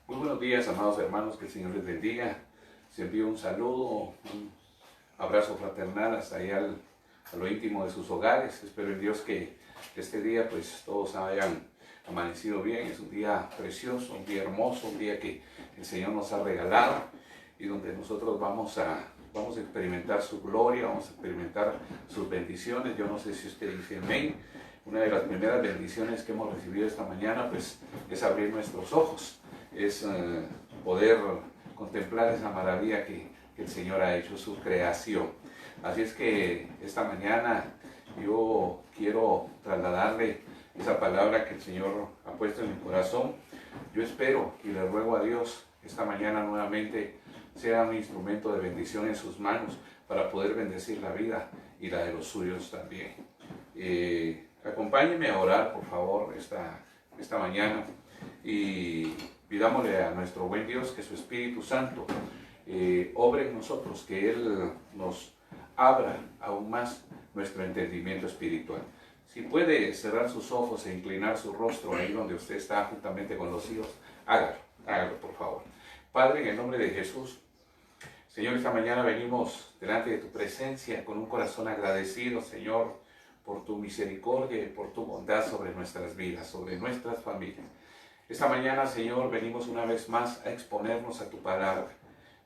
Muy buenos días, amados hermanos, que el Señor les bendiga. Se envía un saludo, un abrazo fraternal hasta allá a lo íntimo de sus hogares. Espero en Dios que este día pues todos hayan amanecido bien. Es un día precioso, un día hermoso, un día que el Señor nos ha regalado y donde nosotros vamos a experimentar su gloria, vamos a experimentar sus bendiciones. Yo no sé si usted dice amén. Una de las primeras bendiciones que hemos recibido esta mañana pues es abrir nuestros ojos, es poder contemplar esa maravilla que el Señor ha hecho, su creación. Así es que esta mañana yo quiero trasladarle esa palabra que el Señor ha puesto en mi corazón. Yo espero y le ruego a Dios esta mañana nuevamente sea un instrumento de bendición en sus manos para poder bendecir la vida y la de los suyos también. Acompáñenme a orar, por favor, esta mañana y pidámosle a nuestro buen Dios que su Espíritu Santo obre en nosotros, que Él nos abra aún más nuestro entendimiento espiritual. Si puede cerrar sus ojos e inclinar su rostro ahí donde usted está juntamente con los hijos, hágalo por favor. Padre, en el nombre de Jesús, Señor, esta mañana venimos delante de tu presencia con un corazón agradecido, Señor, por tu misericordia y por tu bondad sobre nuestras vidas, sobre nuestras familias. Esta mañana, Señor, venimos una vez más a exponernos a tu palabra.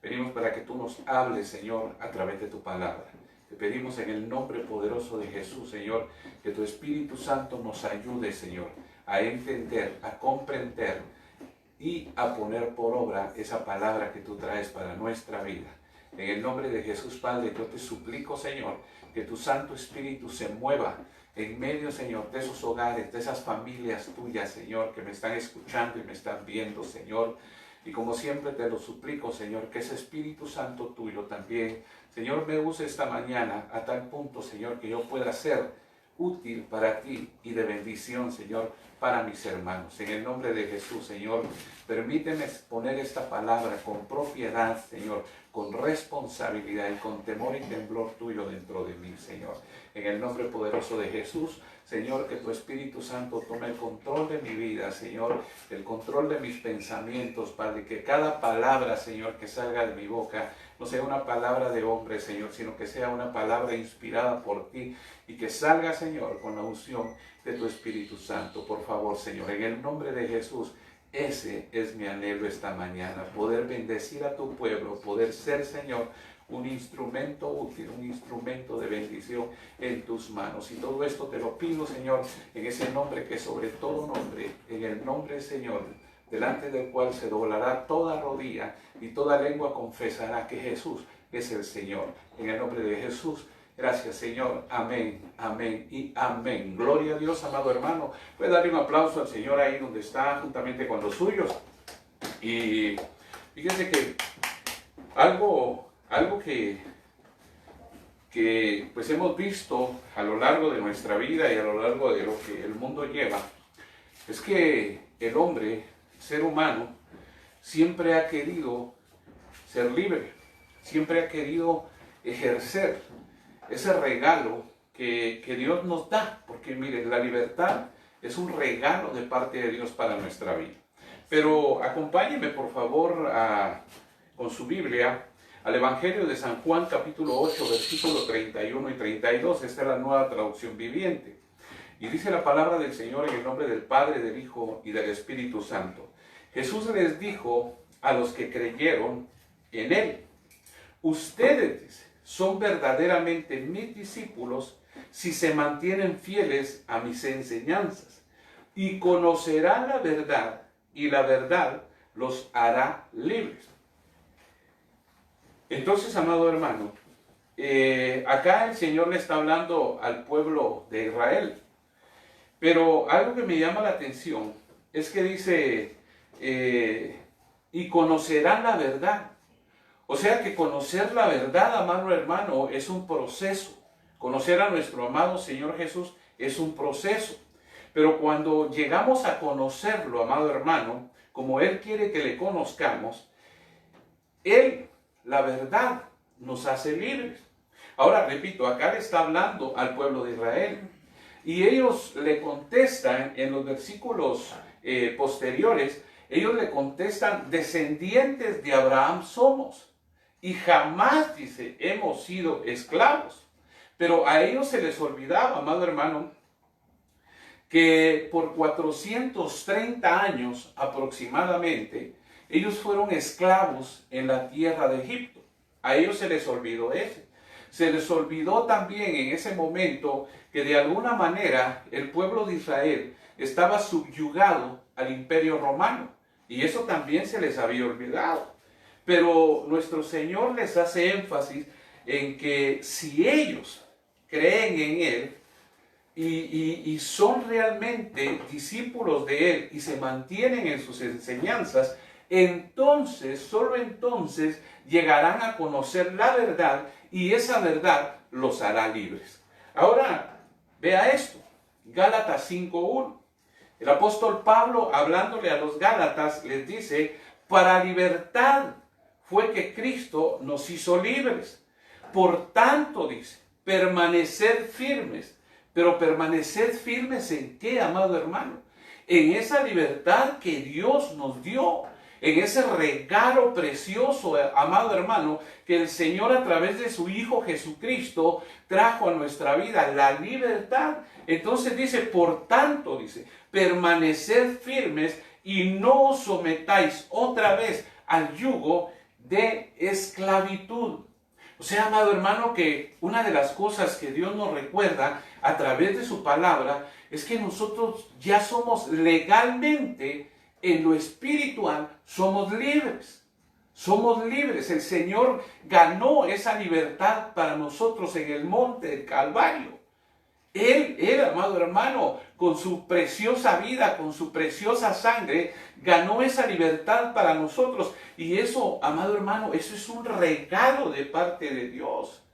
Venimos para que tú nos hables, Señor, a través de tu palabra. Te pedimos en el nombre poderoso de Jesús, Señor, que tu Espíritu Santo nos ayude, Señor, a entender, a comprender y a poner por obra esa palabra que tú traes para nuestra vida. En el nombre de Jesús, Padre, yo te suplico, Señor, que tu Santo Espíritu se mueva en medio, Señor, de esos hogares, de esas familias tuyas, Señor, que me están escuchando y me están viendo, Señor. Y como siempre te lo suplico, Señor, que ese Espíritu Santo tuyo también, Señor, me use esta mañana a tal punto, Señor, que yo pueda ser útil para ti y de bendición, Señor, para mis hermanos. En el nombre de Jesús, Señor, permíteme poner esta palabra con propiedad, Señor, con responsabilidad y con temor y temblor tuyo dentro de mí, Señor. En el nombre poderoso de Jesús, Señor, que tu Espíritu Santo tome el control de mi vida, Señor, el control de mis pensamientos, Padre, que cada palabra, Señor, que salga de mi boca, no sea una palabra de hombre, Señor, sino que sea una palabra inspirada por ti y que salga, Señor, con la unción de tu Espíritu Santo. Por favor, Señor, en el nombre de Jesús, ese es mi anhelo esta mañana, poder bendecir a tu pueblo, poder ser, Señor, un instrumento útil, un instrumento de bendición en tus manos. Y todo esto te lo pido, Señor, en ese nombre que sobre todo nombre, en el nombre, Señor, delante del cual se doblará toda rodilla y toda lengua confesará que Jesús es el Señor. En el nombre de Jesús, gracias, Señor. Amén, amén y amén. Gloria a Dios, amado hermano. Puede darle un aplauso al Señor ahí donde está, juntamente con los suyos. Y fíjense que algo que pues hemos visto a lo largo de nuestra vida y a lo largo de lo que el mundo lleva, es que el hombre, el ser humano, siempre ha querido ser libre, siempre ha querido ejercer ese regalo que Dios nos da, porque miren, la libertad es un regalo de parte de Dios para nuestra vida. Pero acompáñenme por favor con su Biblia al Evangelio de San Juan capítulo 8 versículos 31 y 32, esta es la Nueva Traducción Viviente. Y dice la palabra del Señor en el nombre del Padre, del Hijo y del Espíritu Santo. Jesús les dijo a los que creyeron en Él: ustedes son verdaderamente mis discípulos si se mantienen fieles a mis enseñanzas, y conocerán la verdad, y la verdad los hará libres. Entonces, amado hermano, acá el Señor le está hablando al pueblo de Israel. Pero algo que me llama la atención es que dice, y conocerán la verdad. O sea que conocer la verdad, amado hermano, es un proceso. Conocer a nuestro amado Señor Jesús es un proceso. Pero cuando llegamos a conocerlo, amado hermano, como Él quiere que le conozcamos, Él, la verdad, nos hace libres. Ahora, repito, acá le está hablando al pueblo de Israel. Y ellos le contestan en los versículos posteriores ellos le contestan, descendientes de Abraham somos. Y jamás, dice, hemos sido esclavos. Pero a ellos se les olvidaba, amado hermano, que por 430 años aproximadamente, ellos fueron esclavos en la tierra de Egipto. A ellos se les olvidó eso. Se les olvidó también en ese momento que de alguna manera el pueblo de Israel estaba subyugado al imperio romano. Y eso también se les había olvidado. Pero nuestro Señor les hace énfasis en que si ellos creen en Él y son realmente discípulos de Él y se mantienen en sus enseñanzas, entonces, solo entonces, llegarán a conocer la verdad y esa verdad los hará libres. Ahora, vea esto, Gálatas 5:1. El apóstol Pablo, hablándole a los Gálatas, les dice, para libertad fue que Cristo nos hizo libres. Por tanto, dice, permaneced firmes. Pero permaneced firmes ¿en qué, amado hermano? En esa libertad que Dios nos dio. En ese regalo precioso, amado hermano, que el Señor a través de su Hijo Jesucristo trajo a nuestra vida, la libertad. Entonces dice, por tanto, dice, permaneced firmes y no os sometáis otra vez al yugo de esclavitud. O sea, amado hermano, que una de las cosas que Dios nos recuerda a través de su palabra es que nosotros ya somos legalmente, en lo espiritual, somos libres. Somos libres. El Señor ganó esa libertad para nosotros en el monte del Calvario. Él, amado hermano, con su preciosa vida, con su preciosa sangre, ganó esa libertad para nosotros. Y eso, amado hermano, eso es un regalo de parte de Dios.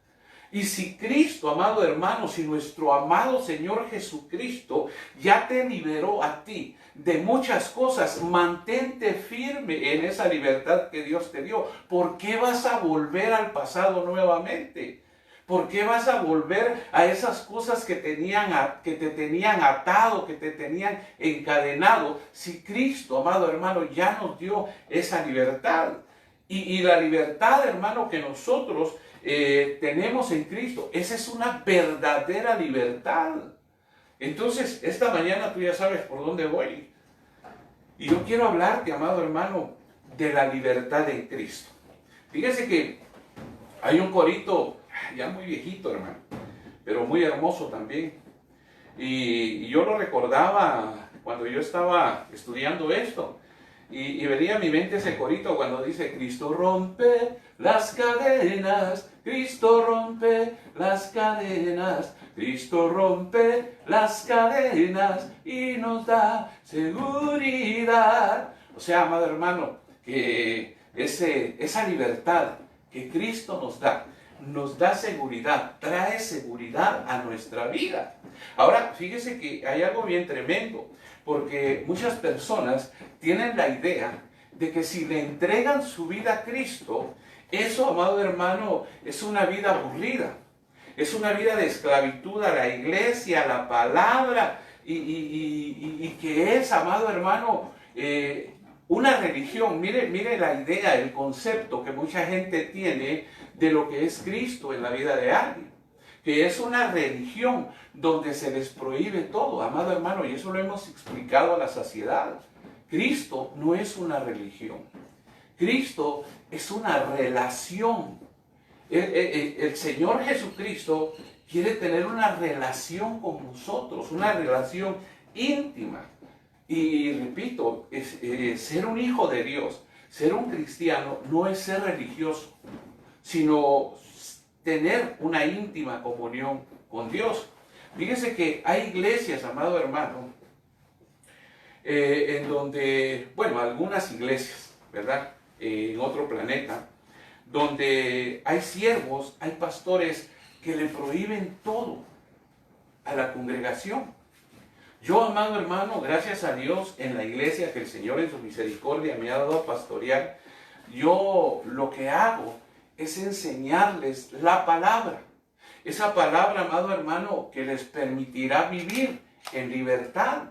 Y si Cristo, amado hermano, si nuestro amado Señor Jesucristo ya te liberó a ti de muchas cosas, mantente firme en esa libertad que Dios te dio. ¿Por qué vas a volver al pasado nuevamente? ¿Por qué vas a volver a esas cosas que te tenían atado, que te tenían encadenado? Si Cristo, amado hermano, ya nos dio esa libertad. Y la libertad, hermano, que nosotros tenemos en Cristo, esa es una verdadera libertad. Entonces, esta mañana tú ya sabes por dónde voy. Y yo quiero hablarte, amado hermano, de la libertad en Cristo. Fíjese que hay un corito, ya muy viejito, hermano, pero muy hermoso también. Y yo lo recordaba cuando yo estaba estudiando esto. Y venía a mi mente ese corito cuando dice, Cristo rompe las cadenas, Cristo rompe las cadenas, Cristo rompe las cadenas y nos da seguridad. O sea, amado hermano, que esa libertad que Cristo nos da seguridad, trae seguridad a nuestra vida. Ahora, fíjese que hay algo bien tremendo, porque muchas personas tienen la idea de que si le entregan su vida a Cristo, eso, amado hermano, es una vida aburrida. Es una vida de esclavitud a la iglesia, a la palabra, y que es, amado hermano, una religión. Mire la idea, el concepto que mucha gente tiene de lo que es Cristo en la vida de alguien. Que es una religión donde se les prohíbe todo, amado hermano, y eso lo hemos explicado a la saciedad. Cristo no es una religión. Cristo es una relación. El Señor Jesucristo quiere tener una relación con nosotros, una relación íntima. Y repito, ser un hijo de Dios, ser un cristiano, no es ser religioso, sino tener una íntima comunión con Dios. Fíjese que hay iglesias, amado hermano, en donde, bueno, algunas iglesias, ¿verdad? En otro planeta, donde hay siervos, hay pastores que le prohíben todo a la congregación. Yo, amado hermano, gracias a Dios, en la iglesia que el Señor en su misericordia me ha dado a pastorear, yo lo que hago es enseñarles la palabra. Esa palabra, amado hermano, que les permitirá vivir en libertad.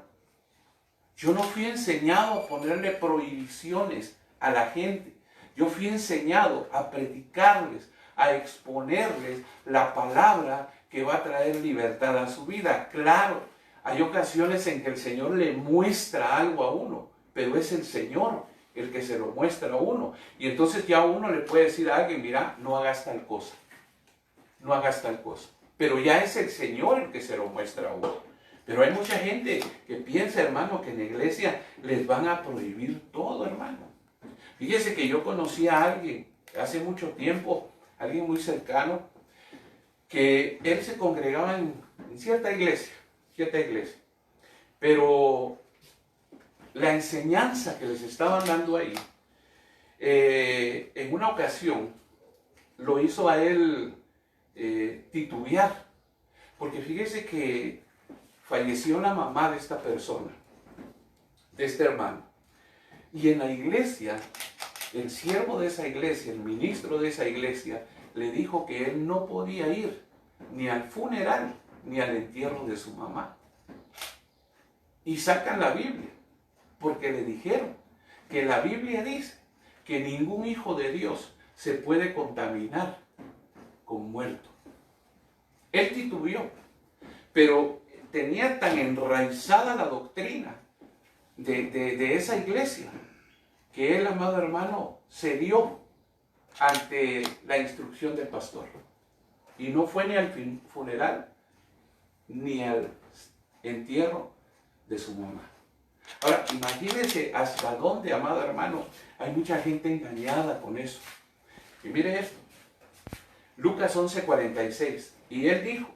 Yo no fui enseñado a ponerle prohibiciones a la gente. Yo fui enseñado a predicarles, a exponerles la palabra que va a traer libertad a su vida. Claro, hay ocasiones en que el Señor le muestra algo a uno, pero es el Señor el que se lo muestra a uno. Y entonces ya uno le puede decir a alguien, mira, no hagas tal cosa, no hagas tal cosa. Pero ya es el Señor el que se lo muestra a uno. Pero hay mucha gente que piensa, hermano, que en la iglesia les van a prohibir todo, hermano. Fíjese que yo conocí a alguien hace mucho tiempo, alguien muy cercano, que él se congregaba en cierta iglesia, pero la enseñanza que les estaban dando ahí, en una ocasión lo hizo a él titubear, porque fíjese que falleció la mamá de esta persona, de este hermano, y en la iglesia, el siervo de esa iglesia, el ministro de esa iglesia, le dijo que él no podía ir ni al funeral ni al entierro de su mamá. Y sacan la Biblia, porque le dijeron que la Biblia dice que ningún hijo de Dios se puede contaminar con muerto. Él titubeó, pero tenía tan enraizada la doctrina de esa iglesia que él, amado hermano, cedió ante la instrucción del pastor. Y no fue ni al funeral ni al entierro de su mamá. Ahora, imagínense hasta dónde, amado hermano, hay mucha gente engañada con eso. Y mire esto, Lucas 11:46, y él dijo,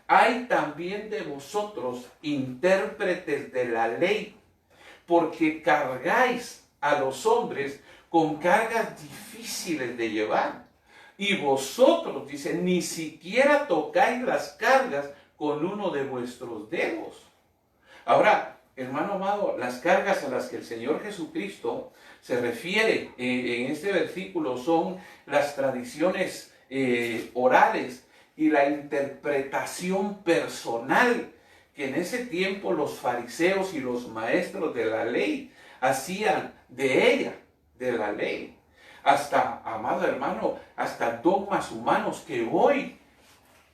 hay también de vosotros intérpretes de la ley, porque cargáis a los hombres con cargas difíciles de llevar. Y vosotros, dice, ni siquiera tocáis las cargas con uno de vuestros dedos. Ahora, hermano amado, las cargas a las que el Señor Jesucristo se refiere en este versículo son las tradiciones orales y la interpretación personal que en ese tiempo los fariseos y los maestros de la ley hacían de ella, de la ley. Hasta, amado hermano, hasta dogmas humanos que hoy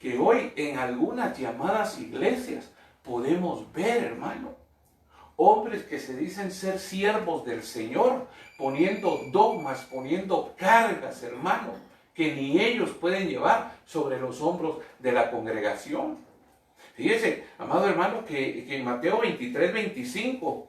en algunas llamadas iglesias podemos ver, hermano. Hombres que se dicen ser siervos del Señor, poniendo dogmas, poniendo cargas, hermano, que ni ellos pueden llevar sobre los hombros de la congregación. Fíjese, amado hermano, que en Mateo 23:25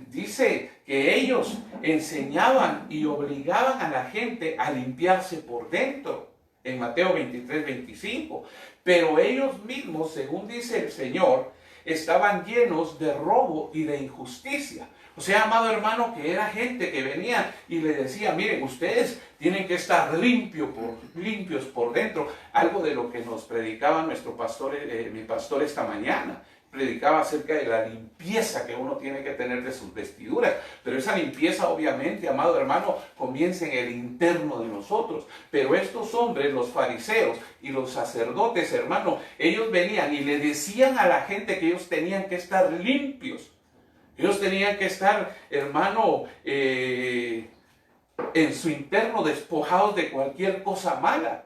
dice que ellos enseñaban y obligaban a la gente a limpiarse por dentro, en Mateo 23:25. Pero ellos mismos, según dice el Señor, estaban llenos de robo y de injusticia. O sea, amado hermano, que era gente que venía y le decía, miren, ustedes tienen que estar limpios por dentro. Algo de lo que nos predicaba nuestro pastor, mi pastor esta mañana. Predicaba acerca de la limpieza que uno tiene que tener de sus vestiduras. Pero esa limpieza, obviamente, amado hermano, comienza en el interno de nosotros. Pero estos hombres, los fariseos y los sacerdotes, hermano, ellos venían y le decían a la gente que ellos tenían que estar limpios. Ellos tenían que estar, hermano, en su interno despojados de cualquier cosa mala.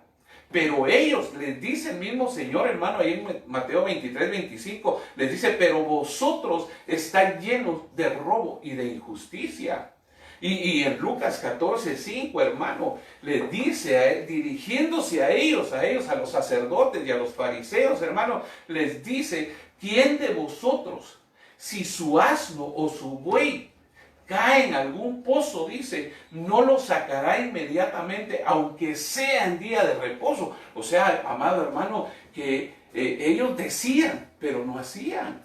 Pero ellos, les dice el mismo Señor, hermano, ahí en Mateo 23:25, les dice, pero vosotros estáis llenos de robo y de injusticia. Y en Lucas 14:5, hermano, les dice, dirigiéndose a ellos, a los sacerdotes y a los fariseos, hermano, les dice, ¿quién de vosotros, si su asno o su buey cae en algún pozo, dice, no lo sacará inmediatamente, aunque sea en día de reposo? O sea, amado hermano, que ellos decían, pero no hacían.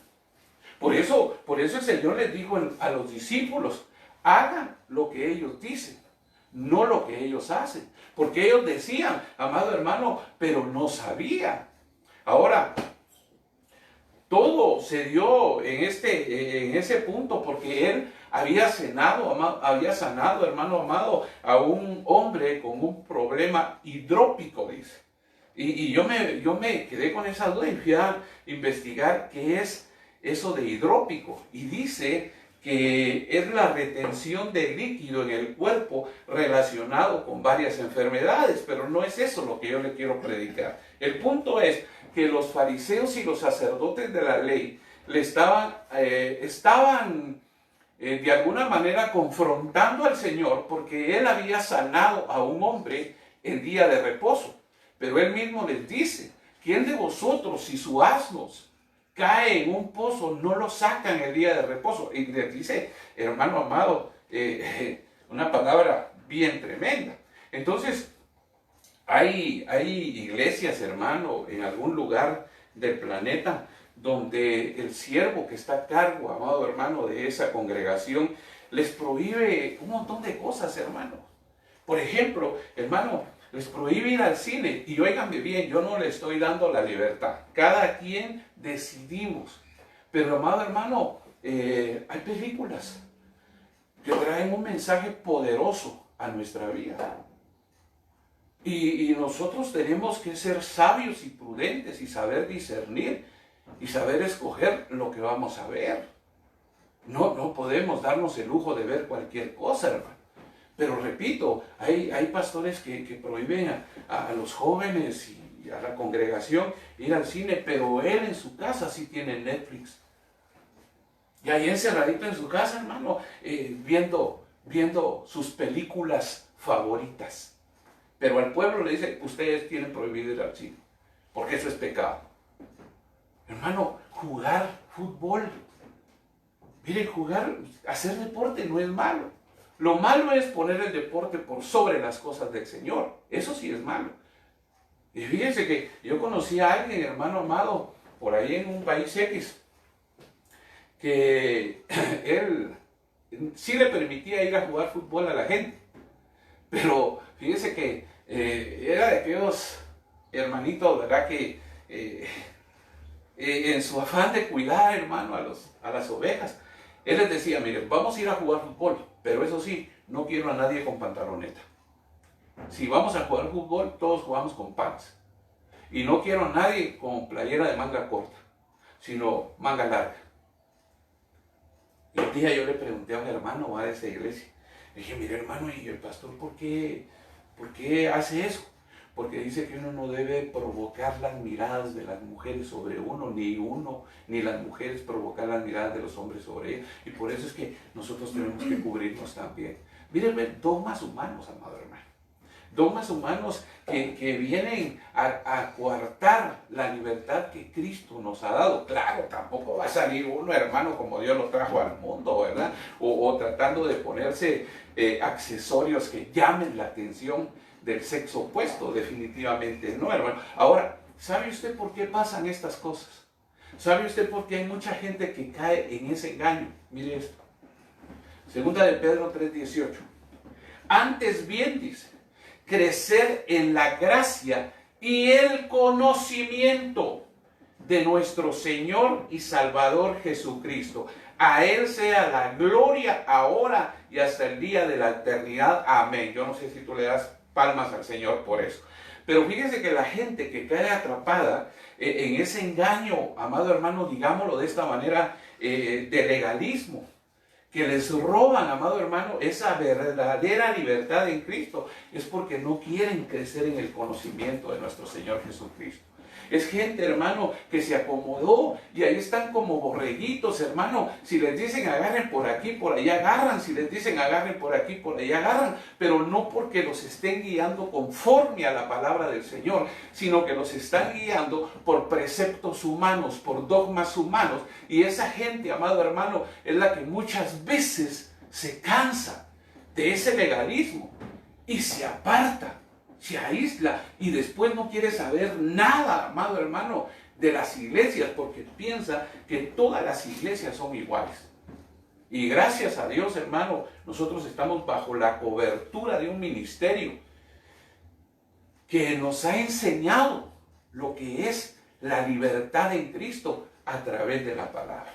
Por eso el Señor les dijo a los discípulos, hagan lo que ellos dicen, no lo que ellos hacen. Porque ellos decían, amado hermano, pero no sabían. Ahora, todo se dio en ese punto porque él había sanado, hermano amado, a un hombre con un problema hidrópico, dice. Y yo me quedé con esa duda y fui a investigar qué es eso de hidrópico y dice que es la retención de líquido en el cuerpo relacionado con varias enfermedades, pero no es eso lo que yo le quiero predicar. El punto es que los fariseos y los sacerdotes de la ley le estaban de alguna manera confrontando al Señor porque él había sanado a un hombre en día de reposo. Pero él mismo les dice, ¿quién de vosotros, si su asno cae en un pozo, no lo saca en el día de reposo? Y les dice, hermano amado, una palabra bien tremenda. Entonces, hay iglesias, hermano, en algún lugar del planeta donde el siervo que está a cargo, amado hermano, de esa congregación, les prohíbe un montón de cosas, hermano. Por ejemplo, hermano, les prohíbe ir al cine. Y óiganme bien, yo no le estoy dando la libertad. Cada quien decidimos. Pero, amado hermano, hay películas que traen un mensaje poderoso a nuestra vida. Y nosotros tenemos que ser sabios y prudentes y saber discernir y saber escoger lo que vamos a ver. No podemos darnos el lujo de ver cualquier cosa, hermano. Pero repito, hay pastores que prohíben a los jóvenes y a la congregación ir al cine, pero él en su casa sí tiene Netflix. Y ahí encerradito en su casa, hermano, viendo sus películas favoritas. Pero al pueblo le dice, ustedes tienen prohibido ir al cine, porque eso es pecado. Hermano, jugar fútbol. Miren, hacer deporte no es malo. Lo malo es poner el deporte por sobre las cosas del Señor. Eso sí es malo. Y fíjense que yo conocí a alguien, hermano amado, por ahí en un país X, que él sí le permitía ir a jugar fútbol a la gente. Pero fíjense que era de aquellos hermanitos, ¿verdad? Que en su afán de cuidar, hermano, a las ovejas, él les decía, miren, vamos a ir a jugar fútbol, pero eso sí, no quiero a nadie con pantaloneta. Si vamos a jugar fútbol, todos jugamos con pants. Y no quiero a nadie con playera de manga corta, sino manga larga. Y un día yo le pregunté a un hermano de esa iglesia, le dije, mire hermano, ¿y el pastor por qué hace eso? Porque dice que uno no debe provocar las miradas de las mujeres sobre uno, ni las mujeres provocar las miradas de los hombres sobre ellos. Y por eso es que nosotros tenemos que cubrirnos también. Miren, dogmas humanos, amado hermano. Dogmas humanos que vienen a coartar la libertad que Cristo nos ha dado. Claro, tampoco va a salir uno, hermano, como Dios lo trajo al mundo, ¿verdad? O tratando de ponerse accesorios que llamen la atención del sexo opuesto, definitivamente no, hermano. Ahora, ¿sabe usted por qué pasan estas cosas? ¿Sabe usted por qué hay mucha gente que cae en ese engaño? Mire esto. Segunda de Pedro 3:18. Antes bien, dice, crecer en la gracia y el conocimiento de nuestro Señor y Salvador Jesucristo. A Él sea la gloria ahora y hasta el día de la eternidad. Amén. Yo no sé si tú le das palmas al Señor por eso. Pero fíjese que la gente que cae atrapada en ese engaño, amado hermano, digámoslo de esta manera, de legalismo, que les roban, amado hermano, esa verdadera libertad en Cristo, es porque no quieren crecer en el conocimiento de nuestro Señor Jesucristo. Es gente, hermano, que se acomodó y ahí están como borreguitos, hermano. Si les dicen agarren por aquí, por allá agarran. Si les dicen agarren por aquí, por allá agarran. Pero no porque los estén guiando conforme a la palabra del Señor, sino que los están guiando por preceptos humanos, por dogmas humanos. Y esa gente, amado hermano, es la que muchas veces se cansa de ese legalismo y se aparta, se aísla y después no quiere saber nada, amado hermano, de las iglesias, porque piensa que todas las iglesias son iguales. Y gracias a Dios, hermano, nosotros estamos bajo la cobertura de un ministerio que nos ha enseñado lo que es la libertad en Cristo a través de la palabra.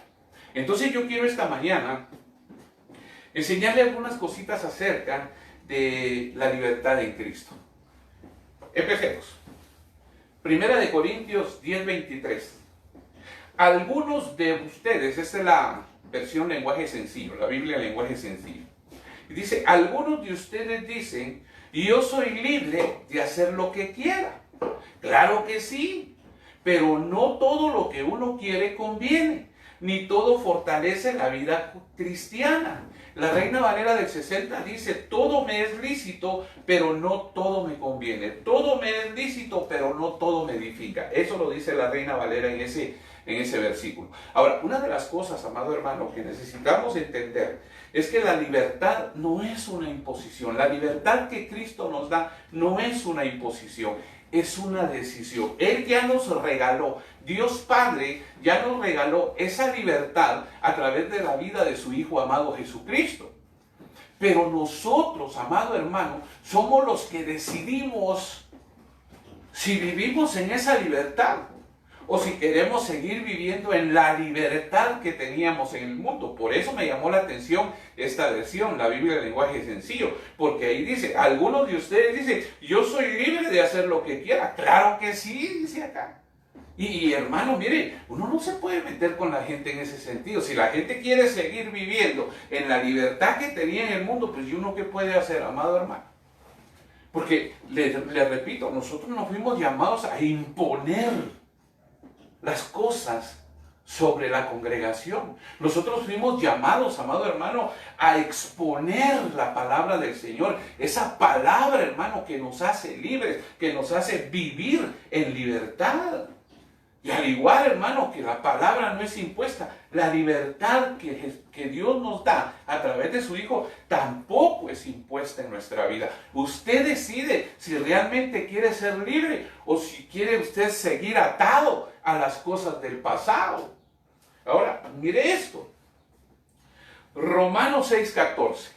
Entonces yo quiero esta mañana enseñarle algunas cositas acerca de la libertad en Cristo. Empecemos. Primera de Corintios 10:23. algunos de ustedes, esta es la versión lenguaje sencillo, la Biblia lenguaje sencillo. Y dice, algunos de ustedes dicen, yo soy libre de hacer lo que quiera. Claro que sí, pero no todo lo que uno quiere conviene, ni todo fortalece la vida cristiana. La Reina Valera del 60 dice, todo me es lícito, pero no todo me conviene. Todo me es lícito, pero no todo me edifica. Eso lo dice la Reina Valera en ese versículo. Ahora, una de las cosas, amado hermano, que necesitamos entender es que la libertad no es una imposición. La libertad que Cristo nos da no es una imposición, es una decisión. Él ya nos regaló, Dios Padre ya nos regaló esa libertad a través de la vida de su Hijo amado Jesucristo. Pero nosotros, amado hermano, somos los que decidimos si vivimos en esa libertad o si queremos seguir viviendo en la libertad que teníamos en el mundo. Por eso me llamó la atención esta versión, la Biblia de lenguaje sencillo, porque ahí dice, algunos de ustedes dicen, yo soy libre de hacer lo que quiera. Claro que sí, dice acá. Y hermano, mire, uno no se puede meter con la gente en ese sentido. Si la gente quiere seguir viviendo en la libertad que tenía en el mundo, pues ¿y uno qué puede hacer, amado hermano? Porque, le repito, nosotros nos fuimos llamados a imponer las cosas sobre la congregación. Nosotros fuimos llamados, amado hermano, a exponer la palabra del Señor. Esa palabra, hermano, que nos hace libres, que nos hace vivir en libertad. Y al igual, hermano, que la palabra no es impuesta, la libertad que Dios nos da a través de su Hijo tampoco es impuesta en nuestra vida. Usted decide si realmente quiere ser libre o si quiere usted seguir atado a las cosas del pasado. Ahora, mire esto. Romanos 6:14,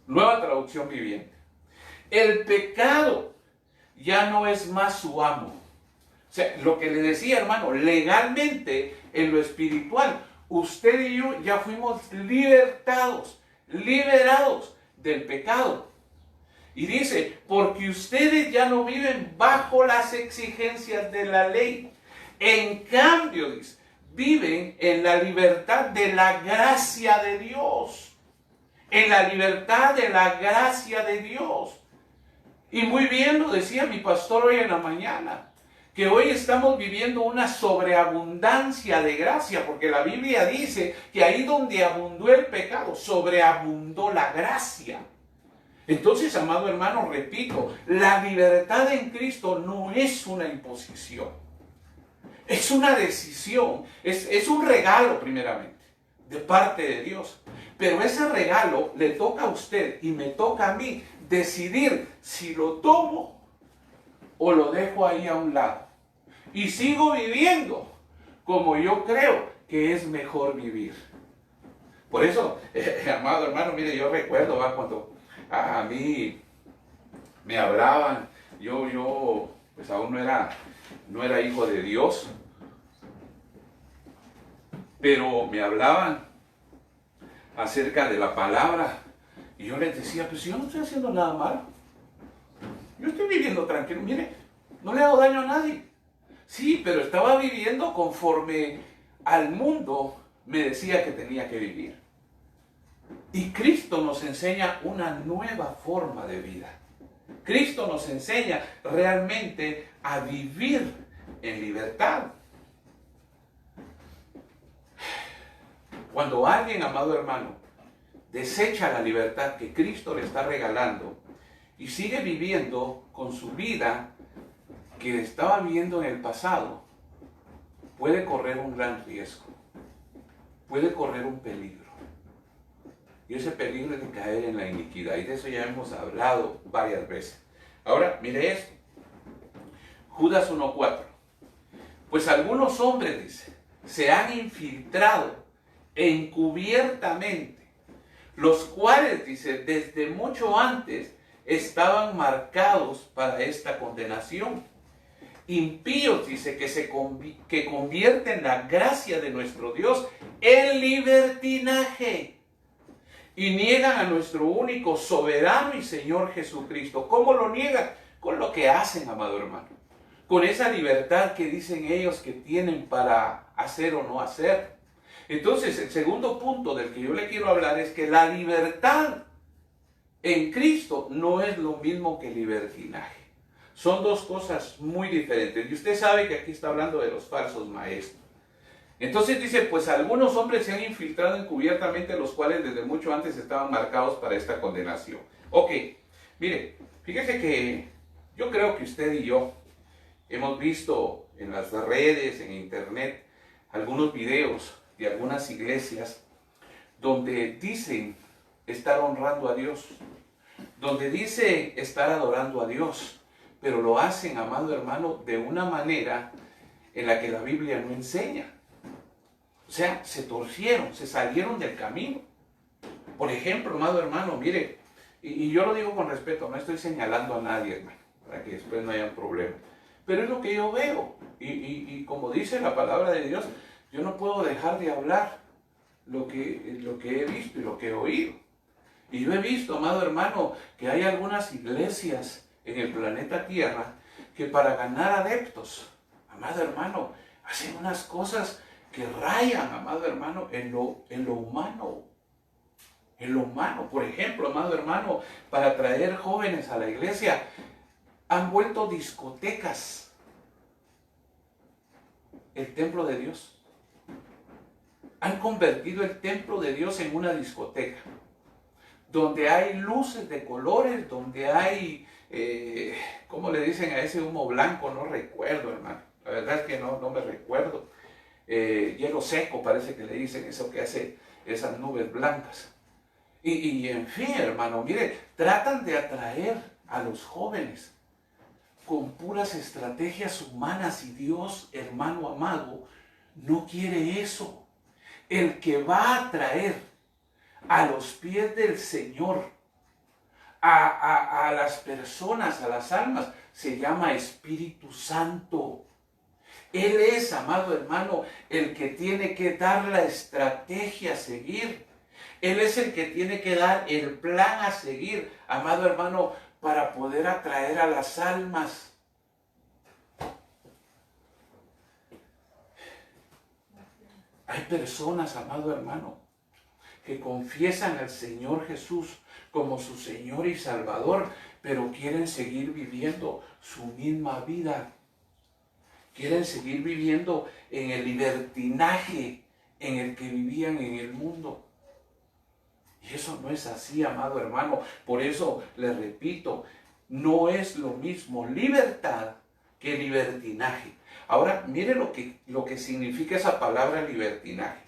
nueva traducción viviente. El pecado ya no es más su amo. O sea, lo que le decía, hermano, legalmente, en lo espiritual, usted y yo ya fuimos liberados del pecado. Y dice, porque ustedes ya no viven bajo las exigencias de la ley. En cambio, dice, viven en la libertad de la gracia de Dios. En la libertad de la gracia de Dios. Y muy bien lo decía mi pastor hoy en la mañana, que hoy estamos viviendo una sobreabundancia de gracia, porque la Biblia dice que ahí donde abundó el pecado, sobreabundó la gracia. Entonces, amado hermano, repito, la libertad en Cristo no es una imposición, es una decisión, es un regalo primeramente, de parte de Dios. Pero ese regalo le toca a usted y me toca a mí decidir si lo tomo o lo dejo ahí a un lado. Y sigo viviendo como yo creo que es mejor vivir. Por eso, amado hermano, mire, yo recuerdo cuando a mí me hablaban, yo pues aún no era hijo de Dios, pero me hablaban acerca de la palabra y yo les decía, pues yo no estoy haciendo nada malo. Yo estoy viviendo tranquilo, mire, no le hago daño a nadie. Sí, pero estaba viviendo conforme al mundo me decía que tenía que vivir. Y Cristo nos enseña una nueva forma de vida. Cristo nos enseña realmente a vivir en libertad. Cuando alguien, amado hermano, desecha la libertad que Cristo le está regalando y sigue viviendo con su vida que estaba viviendo en el pasado, puede correr un gran riesgo, puede correr un peligro. Y ese peligro es de caer en la iniquidad. Y de eso ya hemos hablado varias veces. Ahora, mire esto. Judas 1:4. Pues algunos hombres, dice, se han infiltrado encubiertamente, los cuales, dice, desde mucho antes estaban marcados para esta condenación. Impíos, dice, que convierten la gracia de nuestro Dios en libertinaje y niegan a nuestro único soberano y Señor Jesucristo. ¿Cómo lo niegan? Con lo que hacen, amado hermano. con esa libertad que dicen ellos que tienen para hacer o no hacer. Entonces, el segundo punto del que yo le quiero hablar es que la libertad en Cristo no es lo mismo que libertinaje. Son dos cosas muy diferentes. Y usted sabe que aquí está hablando de los falsos maestros. Entonces dice, pues algunos hombres se han infiltrado encubiertamente, los cuales desde mucho antes estaban marcados para esta condenación. Ok, mire, fíjese que yo creo que usted y yo hemos visto en las redes, en internet, algunos videos de algunas iglesias donde dicen estar honrando a Dios, donde dicen estar adorando a Dios, pero lo hacen, amado hermano, de una manera en la que la Biblia no enseña. O sea, se torcieron, se salieron del camino. Por ejemplo, amado hermano, mire, y yo lo digo con respeto, no estoy señalando a nadie, hermano, para que después no haya un problema. Pero es lo que yo veo, y como dice la palabra de Dios, yo no puedo dejar de hablar lo que he visto y lo que he oído. Y yo he visto, amado hermano, que hay algunas iglesias en el planeta Tierra que para ganar adeptos, amado hermano, hacen unas cosas que rayan, amado hermano, en lo humano. En lo humano. Por ejemplo, amado hermano, para traer jóvenes a la iglesia, han vuelto discotecas el templo de Dios. Han convertido el templo de Dios en una discoteca, donde hay luces de colores, donde hay, ¿cómo le dicen a ese humo blanco? No recuerdo, hermano. La verdad es que no me recuerdo. Hielo seco parece que le dicen, eso que hace esas nubes blancas. Y en fin, hermano, mire, tratan de atraer a los jóvenes con puras estrategias humanas y Dios, hermano amado, no quiere eso. El que va a traer a los pies del Señor a las personas, a las almas, se llama Espíritu Santo. Él es, amado hermano, el que tiene que dar la estrategia a seguir. Él es el que tiene que dar el plan a seguir, amado hermano, para poder atraer a las almas. Hay personas, amado hermano, que confiesan al Señor Jesús como su Señor y Salvador, pero quieren seguir viviendo su misma vida. Quieren seguir viviendo en el libertinaje en el que vivían en el mundo. Y eso no es así, amado hermano. Por eso, les repito, no es lo mismo libertad que libertinaje. Ahora, mire lo que significa esa palabra libertinaje.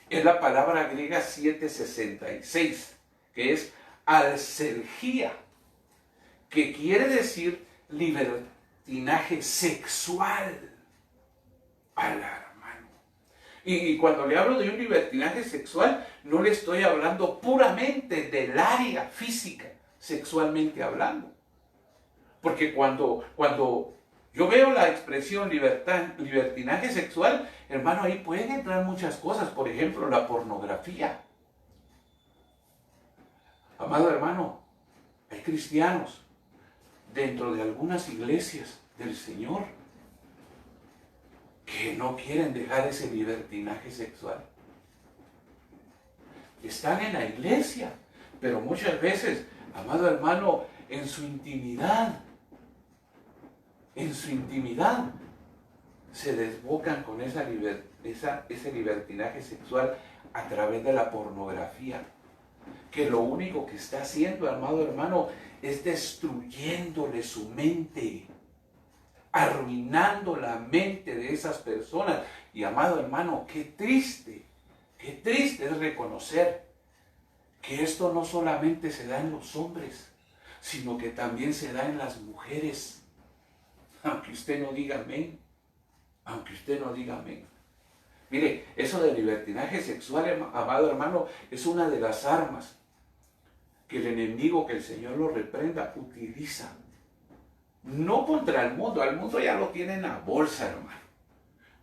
Es la palabra griega 766, que es alselgía, que quiere decir libertinaje sexual. Hermano. Y cuando le hablo de un libertinaje sexual, no le estoy hablando puramente del área física, sexualmente hablando. Porque cuando yo veo la expresión libertinaje sexual, hermano, ahí pueden entrar muchas cosas. Por ejemplo, la pornografía. Amado hermano, hay cristianos dentro de algunas iglesias del Señor que no quieren dejar ese libertinaje sexual. Están en la iglesia, pero muchas veces, amado hermano, en su intimidad, se desbocan con ese libertinaje sexual a través de la pornografía, que lo único que está haciendo, amado hermano, es destruyéndole su mente, arruinando la mente de esas personas. Y amado hermano, qué triste es reconocer que esto no solamente se da en los hombres, sino que también se da en las mujeres. Aunque usted no diga amén. Aunque usted no diga amén. Mire, eso de libertinaje sexual, amado hermano, es una de las armas que el enemigo, que el Señor lo reprenda, utiliza. No contra el mundo. Al mundo ya lo tiene en la bolsa, hermano.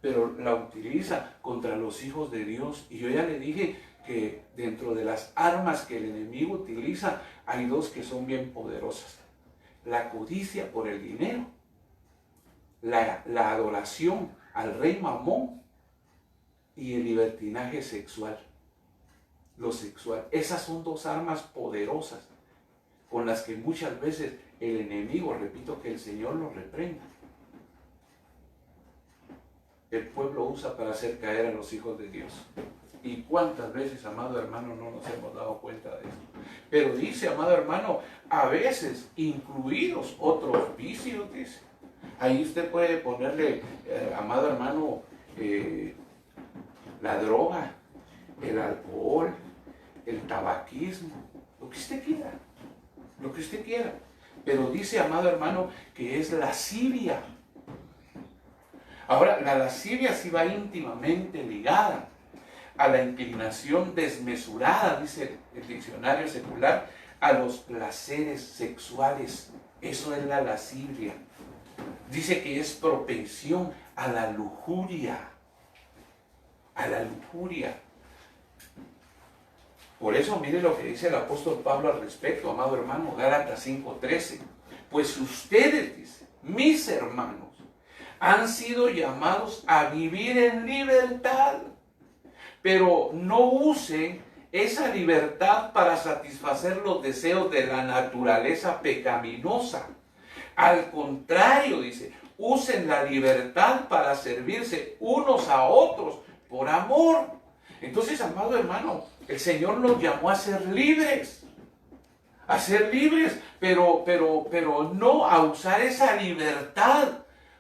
Pero la utiliza contra los hijos de Dios. Y yo ya le dije que dentro de las armas que el enemigo utiliza, hay dos que son bien poderosas. La codicia por el dinero la adoración al rey Mamón y el libertinaje sexual. Lo sexual. Esas son dos armas poderosas con las que muchas veces el enemigo, repito, que el Señor lo reprenda, el pueblo usa para hacer caer a los hijos de Dios. Y cuántas veces, amado hermano, no nos hemos dado cuenta de eso. Pero dice, amado hermano, a veces incluidos otros vicios, dice. Ahí usted puede ponerle, amado hermano, la droga, el alcohol, el tabaquismo, lo que usted quiera, lo que usted quiera. Pero dice, amado hermano, que es lascivia. Ahora, la lascivia sí va íntimamente ligada a la inclinación desmesurada, dice el diccionario secular, a los placeres sexuales. Eso es la lascivia. Dice que es propensión a la lujuria. A la lujuria. Por eso mire lo que dice el apóstol Pablo al respecto, amado hermano, Gálatas 5:13. Pues ustedes, dice, mis hermanos, han sido llamados a vivir en libertad, pero no usen esa libertad para satisfacer los deseos de la naturaleza pecaminosa. Al contrario, dice, usen la libertad para servirse unos a otros por amor. Entonces, amado hermano, el Señor nos llamó a ser libres, pero no a usar esa libertad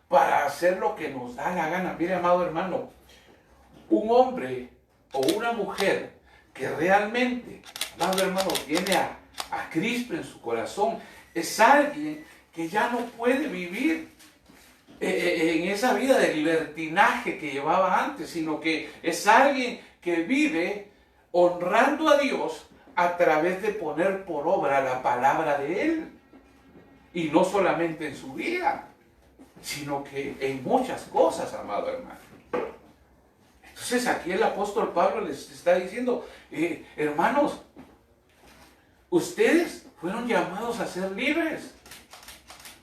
para hacer lo que nos da la gana. Mire, amado hermano, un hombre o una mujer que realmente, amado hermano, tiene a Cristo en su corazón, es alguien que ya no puede vivir en esa vida de libertinaje que llevaba antes, sino que es alguien que vive honrando a Dios a través de poner por obra la palabra de Él. Y no solamente en su vida, sino que en muchas cosas, amado hermano. Entonces aquí el apóstol Pablo les está diciendo, hermanos, ustedes fueron llamados a ser libres.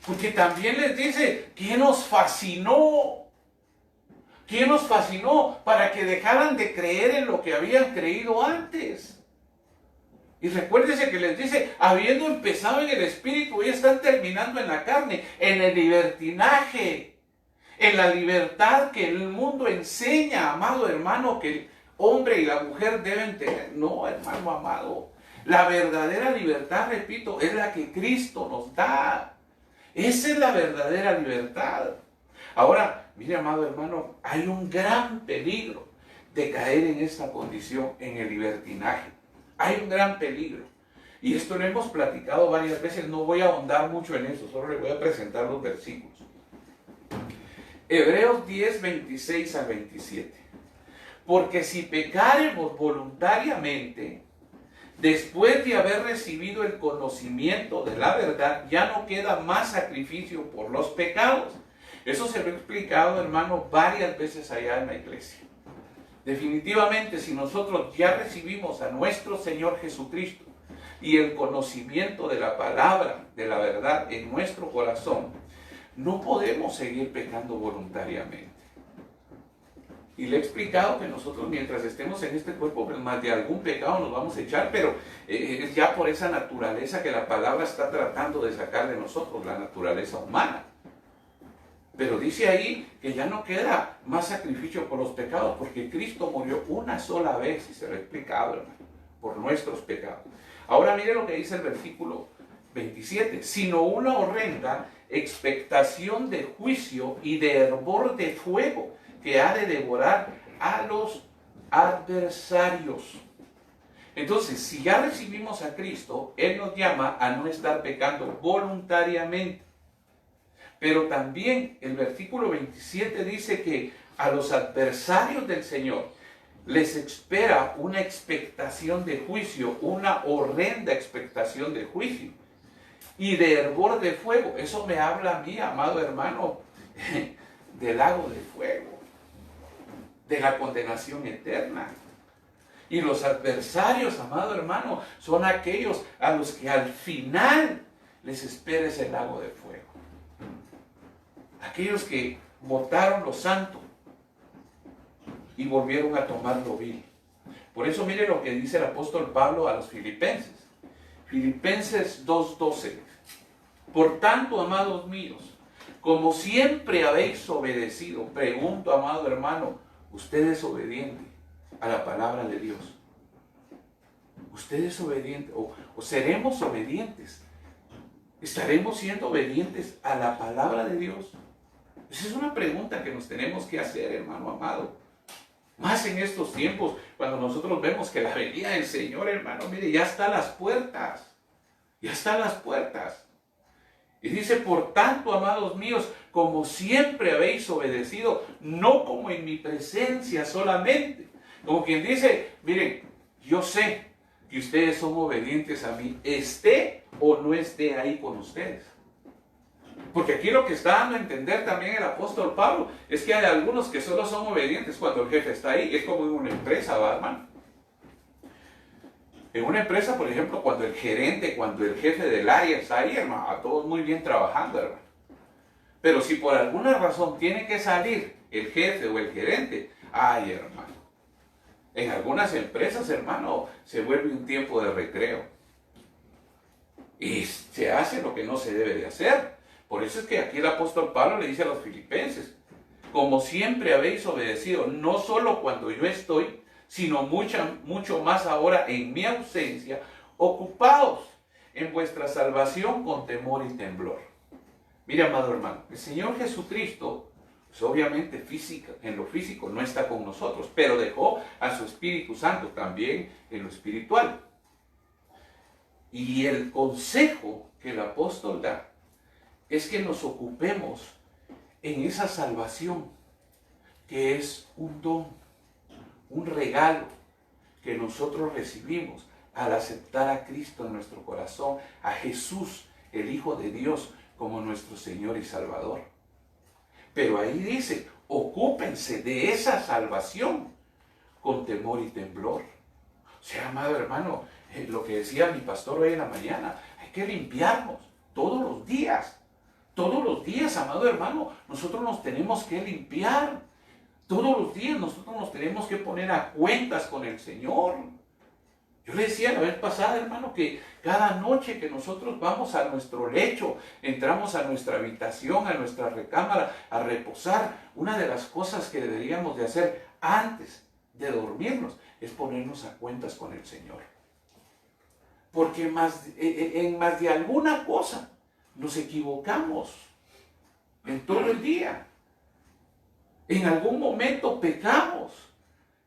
Porque también les dice, ¿quién nos fascinó? ¿Quién nos fascinó para que dejaran de creer en lo que habían creído antes? Y recuérdese que les dice, habiendo empezado en el espíritu, ya están terminando en la carne, en el libertinaje, en la libertad que el mundo enseña, amado hermano, que el hombre y la mujer deben tener. No, hermano amado, la verdadera libertad, repito, es la que Cristo nos da. Esa es la verdadera libertad. Ahora, mire, amado hermano, hay un gran peligro de caer en esta condición, en el libertinaje. Hay un gran peligro. Y esto lo hemos platicado varias veces, no voy a ahondar mucho en eso, solo le voy a presentar los versículos. Hebreos 10, 26 al 27. Porque si pecaremos voluntariamente, después de haber recibido el conocimiento de la verdad, ya no queda más sacrificio por los pecados. Eso se lo he explicado, hermano, varias veces allá en la iglesia. Definitivamente, si nosotros ya recibimos a nuestro Señor Jesucristo y el conocimiento de la palabra, de la verdad en nuestro corazón, no podemos seguir pecando voluntariamente. Y le he explicado que nosotros mientras estemos en este cuerpo, pues más de algún pecado nos vamos a echar, pero es ya por esa naturaleza que la palabra está tratando de sacar de nosotros, la naturaleza humana. Pero dice ahí que ya no queda más sacrificio por los pecados, porque Cristo murió una sola vez, y se lo he explicado, hermano, por nuestros pecados. Ahora mire lo que dice el versículo 27, sino una horrenda expectación de juicio y de hervor de fuego que ha de devorar a los adversarios. Entonces, si ya recibimos a Cristo, Él nos llama a no estar pecando voluntariamente. Pero también el versículo 27 dice que a los adversarios del Señor les espera una expectación de juicio, una horrenda expectación de juicio y de hervor de fuego. Eso me habla a mí, amado hermano, del lago de fuego, de la condenación eterna. Y los adversarios, amado hermano, son aquellos a los que al final les espera ese lago de fuego. aquellos que botaron lo santo y volvieron a tomar lo vil. Por eso mire lo que dice el apóstol Pablo a los filipenses. Filipenses 2:12. Por tanto, amados míos, como siempre habéis obedecido, pregunto, amado hermano, ¿usted es obediente a la palabra de Dios? ¿Usted es obediente o seremos obedientes? ¿Estaremos siendo obedientes a la palabra de Dios? Esa es una pregunta que nos tenemos que hacer, hermano amado. Más en estos tiempos, cuando nosotros vemos que la venida del Señor, hermano, mire, ya está a las puertas. Ya está a las puertas. Y dice, por tanto, amados míos, como siempre habéis obedecido, no como en mi presencia solamente. Como quien dice, miren, yo sé que ustedes son obedientes a mí, esté o no esté ahí con ustedes. Porque aquí lo que está dando a entender también el apóstol Pablo es que hay algunos que solo son obedientes cuando el jefe está ahí. Es como en una empresa, ¿va, hermano? En una empresa, por ejemplo, cuando el gerente, cuando el jefe del área está ahí, hermano, a todos muy bien trabajando, hermano. Pero si por alguna razón tiene que salir el jefe o el gerente, ay, hermano. En algunas empresas, hermano, se vuelve un tiempo de recreo. Y se hace lo que no se debe de hacer. Por eso es que aquí el apóstol Pablo le dice a los filipenses, como siempre habéis obedecido, no solo cuando yo estoy, sino mucho más ahora en mi ausencia, ocupados en vuestra salvación con temor y temblor. Mire, amado hermano, el Señor Jesucristo, pues obviamente en lo físico no está con nosotros, pero dejó a su Espíritu Santo también en lo espiritual. Y el consejo que el apóstol da es que nos ocupemos en esa salvación, que es un don, un regalo que nosotros recibimos al aceptar a Cristo en nuestro corazón, a Jesús, el Hijo de Dios, como nuestro Señor y Salvador. Pero ahí dice, ocúpense de esa salvación con temor y temblor. O sea, amado hermano, lo que decía mi pastor hoy en la mañana, hay que limpiarnos todos los días. Todos los días, amado hermano, nosotros nos tenemos que limpiar. Todos los días nosotros nos tenemos que poner a cuentas con el Señor. Yo le decía la vez pasada, hermano, que cada noche que nosotros vamos a nuestro lecho, entramos a nuestra habitación, a nuestra recámara, a reposar, una de las cosas que deberíamos de hacer antes de dormirnos es ponernos a cuentas con el Señor. Porque en más de alguna cosa nos equivocamos en todo el día. En algún momento pecamos.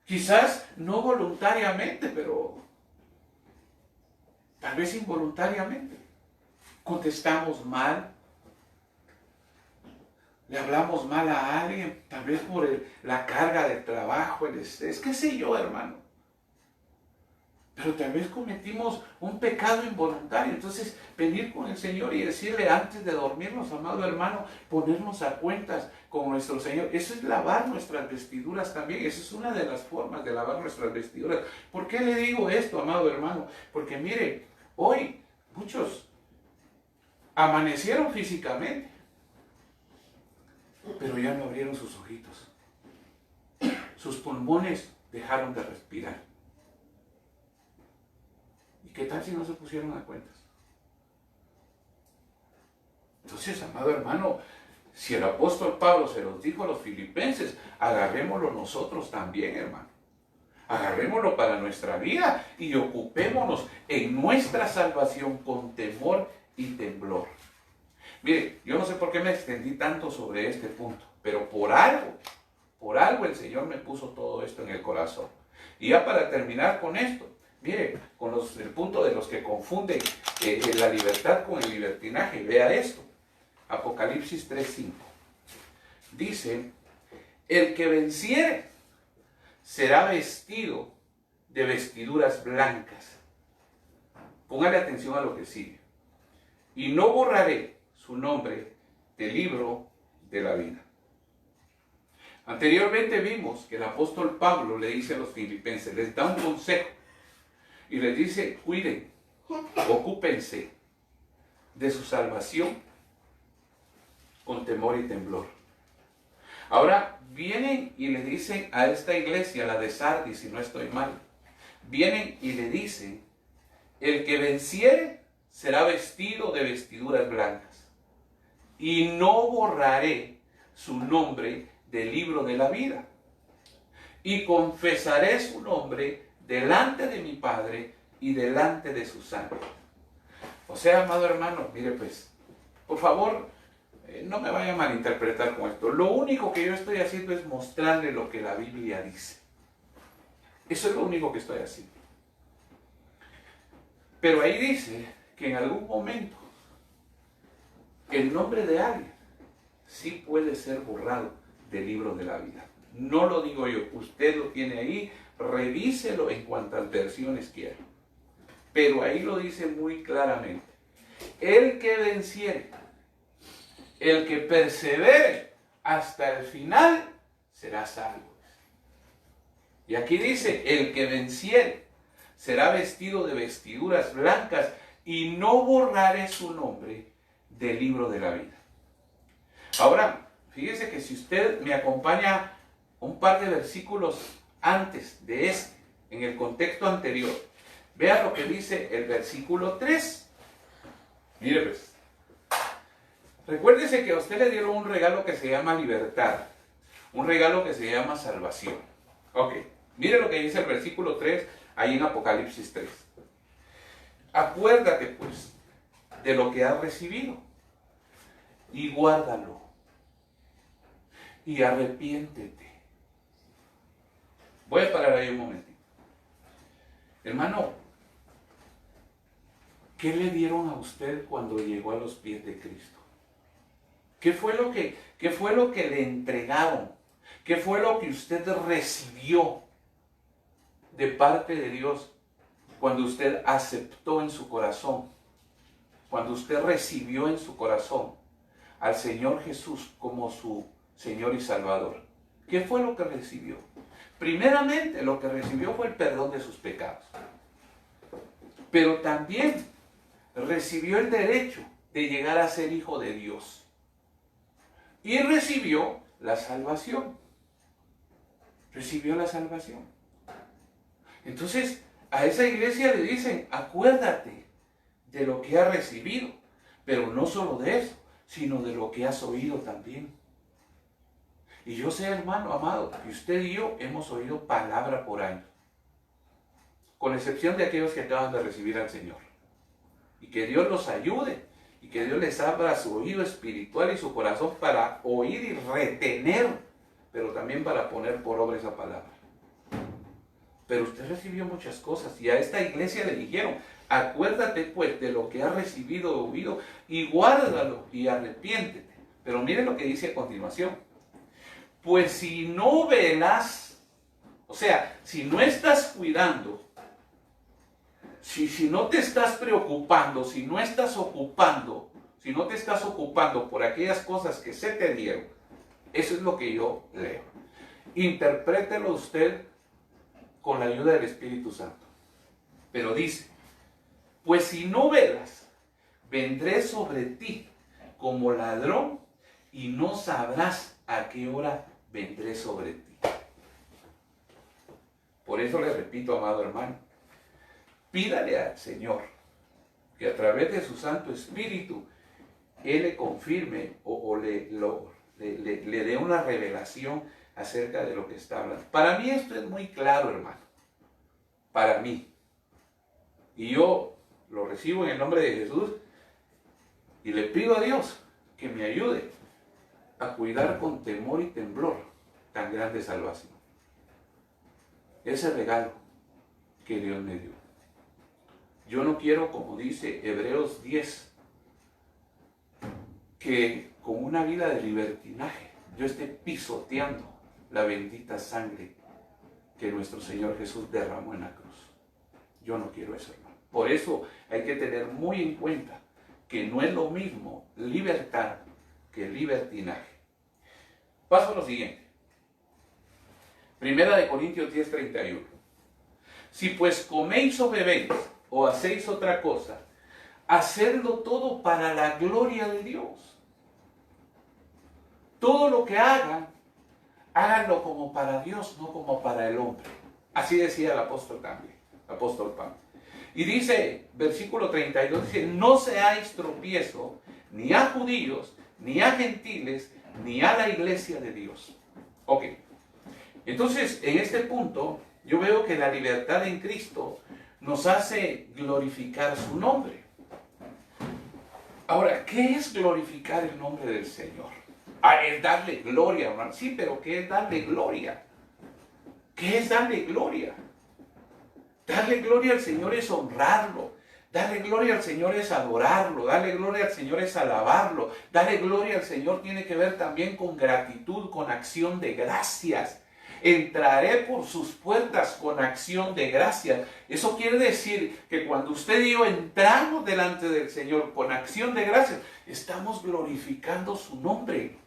Quizás no voluntariamente, pero tal vez involuntariamente. Contestamos mal. Le hablamos mal a alguien, tal vez por la carga de trabajo, el estrés, qué sé yo, hermano. Pero tal vez cometimos un pecado involuntario. Entonces, venir con el Señor y decirle antes de dormirnos, amado hermano, ponernos a cuentas con nuestro Señor. Eso es lavar nuestras vestiduras también. Esa es una de las formas de lavar nuestras vestiduras. ¿Por qué le digo esto, amado hermano? Porque mire, hoy muchos amanecieron físicamente, pero ya no abrieron sus ojitos. Sus pulmones dejaron de respirar. ¿Qué tal si no se pusieron a cuentas? Entonces, amado hermano, si el apóstol Pablo se los dijo a los filipenses, agarrémoslo nosotros también, hermano. Agarrémoslo para nuestra vida y ocupémonos en nuestra salvación con temor y temblor. Mire, yo no sé por qué me extendí tanto sobre este punto, pero por algo el Señor me puso todo esto en el corazón. Y ya para terminar con esto, mire, con el punto de los que confunden la libertad con el libertinaje, vea esto. Apocalipsis 3:5. Dice, el que venciere será vestido de vestiduras blancas. Póngale atención a lo que sigue. Y no borraré su nombre del libro de la vida. Anteriormente vimos que el apóstol Pablo le dice a los filipenses, les da un consejo. Y les dice, cuiden, ocúpense de su salvación con temor y temblor. Ahora vienen y le dicen a esta iglesia, la de Sardis, si no estoy mal, vienen y le dicen, el que venciere será vestido de vestiduras blancas, y no borraré su nombre del libro de la vida, y confesaré su nombre delante de mi Padre y delante de sus ángeles. O sea, amado hermano, mire pues, por favor, no me vaya a malinterpretar con esto. Lo único que yo estoy haciendo es mostrarle lo que la Biblia dice. Eso es lo único que estoy haciendo. Pero ahí dice que en algún momento el nombre de alguien sí puede ser borrado del libro de la vida. No lo digo yo, usted lo tiene ahí, revíselo en cuantas versiones quiera. Pero ahí lo dice muy claramente. El que venciere, el que persevere hasta el final, será salvo. Y aquí dice, el que venciere será vestido de vestiduras blancas y no borraré su nombre del libro de la vida. Ahora, fíjese que si usted me acompaña un par de versículos antes de este, en el contexto anterior, vea lo que dice el versículo 3. Mire pues, recuérdese que a usted le dieron un regalo que se llama libertad, un regalo que se llama salvación. Ok, mire lo que dice el versículo 3, ahí en Apocalipsis 3. Acuérdate pues de lo que has recibido y guárdalo y arrepiéntete. Voy a parar ahí un momentito. Hermano, ¿qué le dieron a usted cuando llegó a los pies de Cristo? ¿Qué fue lo que le entregaron? ¿Qué fue lo que usted recibió de parte de Dios cuando usted aceptó en su corazón? Cuando usted recibió en su corazón al Señor Jesús como su Señor y Salvador. ¿Qué fue lo que recibió? Primeramente, lo que recibió fue el perdón de sus pecados. Pero también recibió el derecho de llegar a ser hijo de Dios. Y recibió la salvación. Recibió la salvación. Entonces, a esa iglesia le dicen, acuérdate de lo que has recibido. Pero no solo de eso, sino de lo que has oído también. Y yo sé, hermano amado, que usted y yo hemos oído palabra por año. Con excepción de aquellos que acaban de recibir al Señor. Y que Dios los ayude. Y que Dios les abra su oído espiritual y su corazón para oír y retener. Pero también para poner por obra esa palabra. Pero usted recibió muchas cosas. Y a esta iglesia le dijeron, acuérdate pues de lo que has recibido o oído. Y guárdalo y arrepiéntete. Pero mire lo que dice a continuación. Pues si no velas, o sea, si no estás cuidando, si no te estás preocupando, si no estás ocupando por aquellas cosas que se te dieron, eso es lo que yo leo. Interprételo usted con la ayuda del Espíritu Santo. Pero dice, pues si no velas, vendré sobre ti como ladrón y no sabrás a qué hora vendré sobre ti. Por eso le repito, amado hermano, pídale al Señor que a través de su Santo Espíritu Él le confirme o le dé una revelación acerca de lo que está hablando. Para mí esto es muy claro, hermano. Para mí. Y yo lo recibo en el nombre de Jesús y le pido a Dios que me ayude a cuidar con temor y temblor tan grande salvación. Ese regalo que Dios me dio. Yo no quiero, como dice Hebreos 10, que con una vida de libertinaje yo esté pisoteando la bendita sangre que nuestro Señor Jesús derramó en la cruz. Yo no quiero eso, hermano. Por eso hay que tener muy en cuenta que no es lo mismo libertad que libertinaje. Paso a lo siguiente. Primera de Corintios 10:31. Si pues coméis o bebéis o hacéis otra cosa, hacedlo todo para la gloria de Dios. todo lo que hagan, háganlo como para Dios, no como para el hombre. Así decía el apóstol también, el apóstol Pablo. Y dice, versículo 32, dice, no seáis tropiezo ni a judíos, ni a gentiles, ni a la iglesia de Dios. Ok. Entonces, en este punto, yo veo que la libertad en Cristo nos hace glorificar su nombre. Ahora, ¿qué es glorificar el nombre del Señor? Es darle gloria, hermano. Sí, pero ¿qué es darle gloria? ¿Qué es darle gloria? Darle gloria al Señor es honrarlo. Darle gloria al Señor es adorarlo. Darle gloria al Señor es alabarlo. Darle gloria al Señor tiene que ver también con gratitud, con acción de gracias. Entraré por sus puertas con acción de gracias. Eso quiere decir que cuando usted y yo entramos delante del Señor con acción de gracias, estamos glorificando su nombre.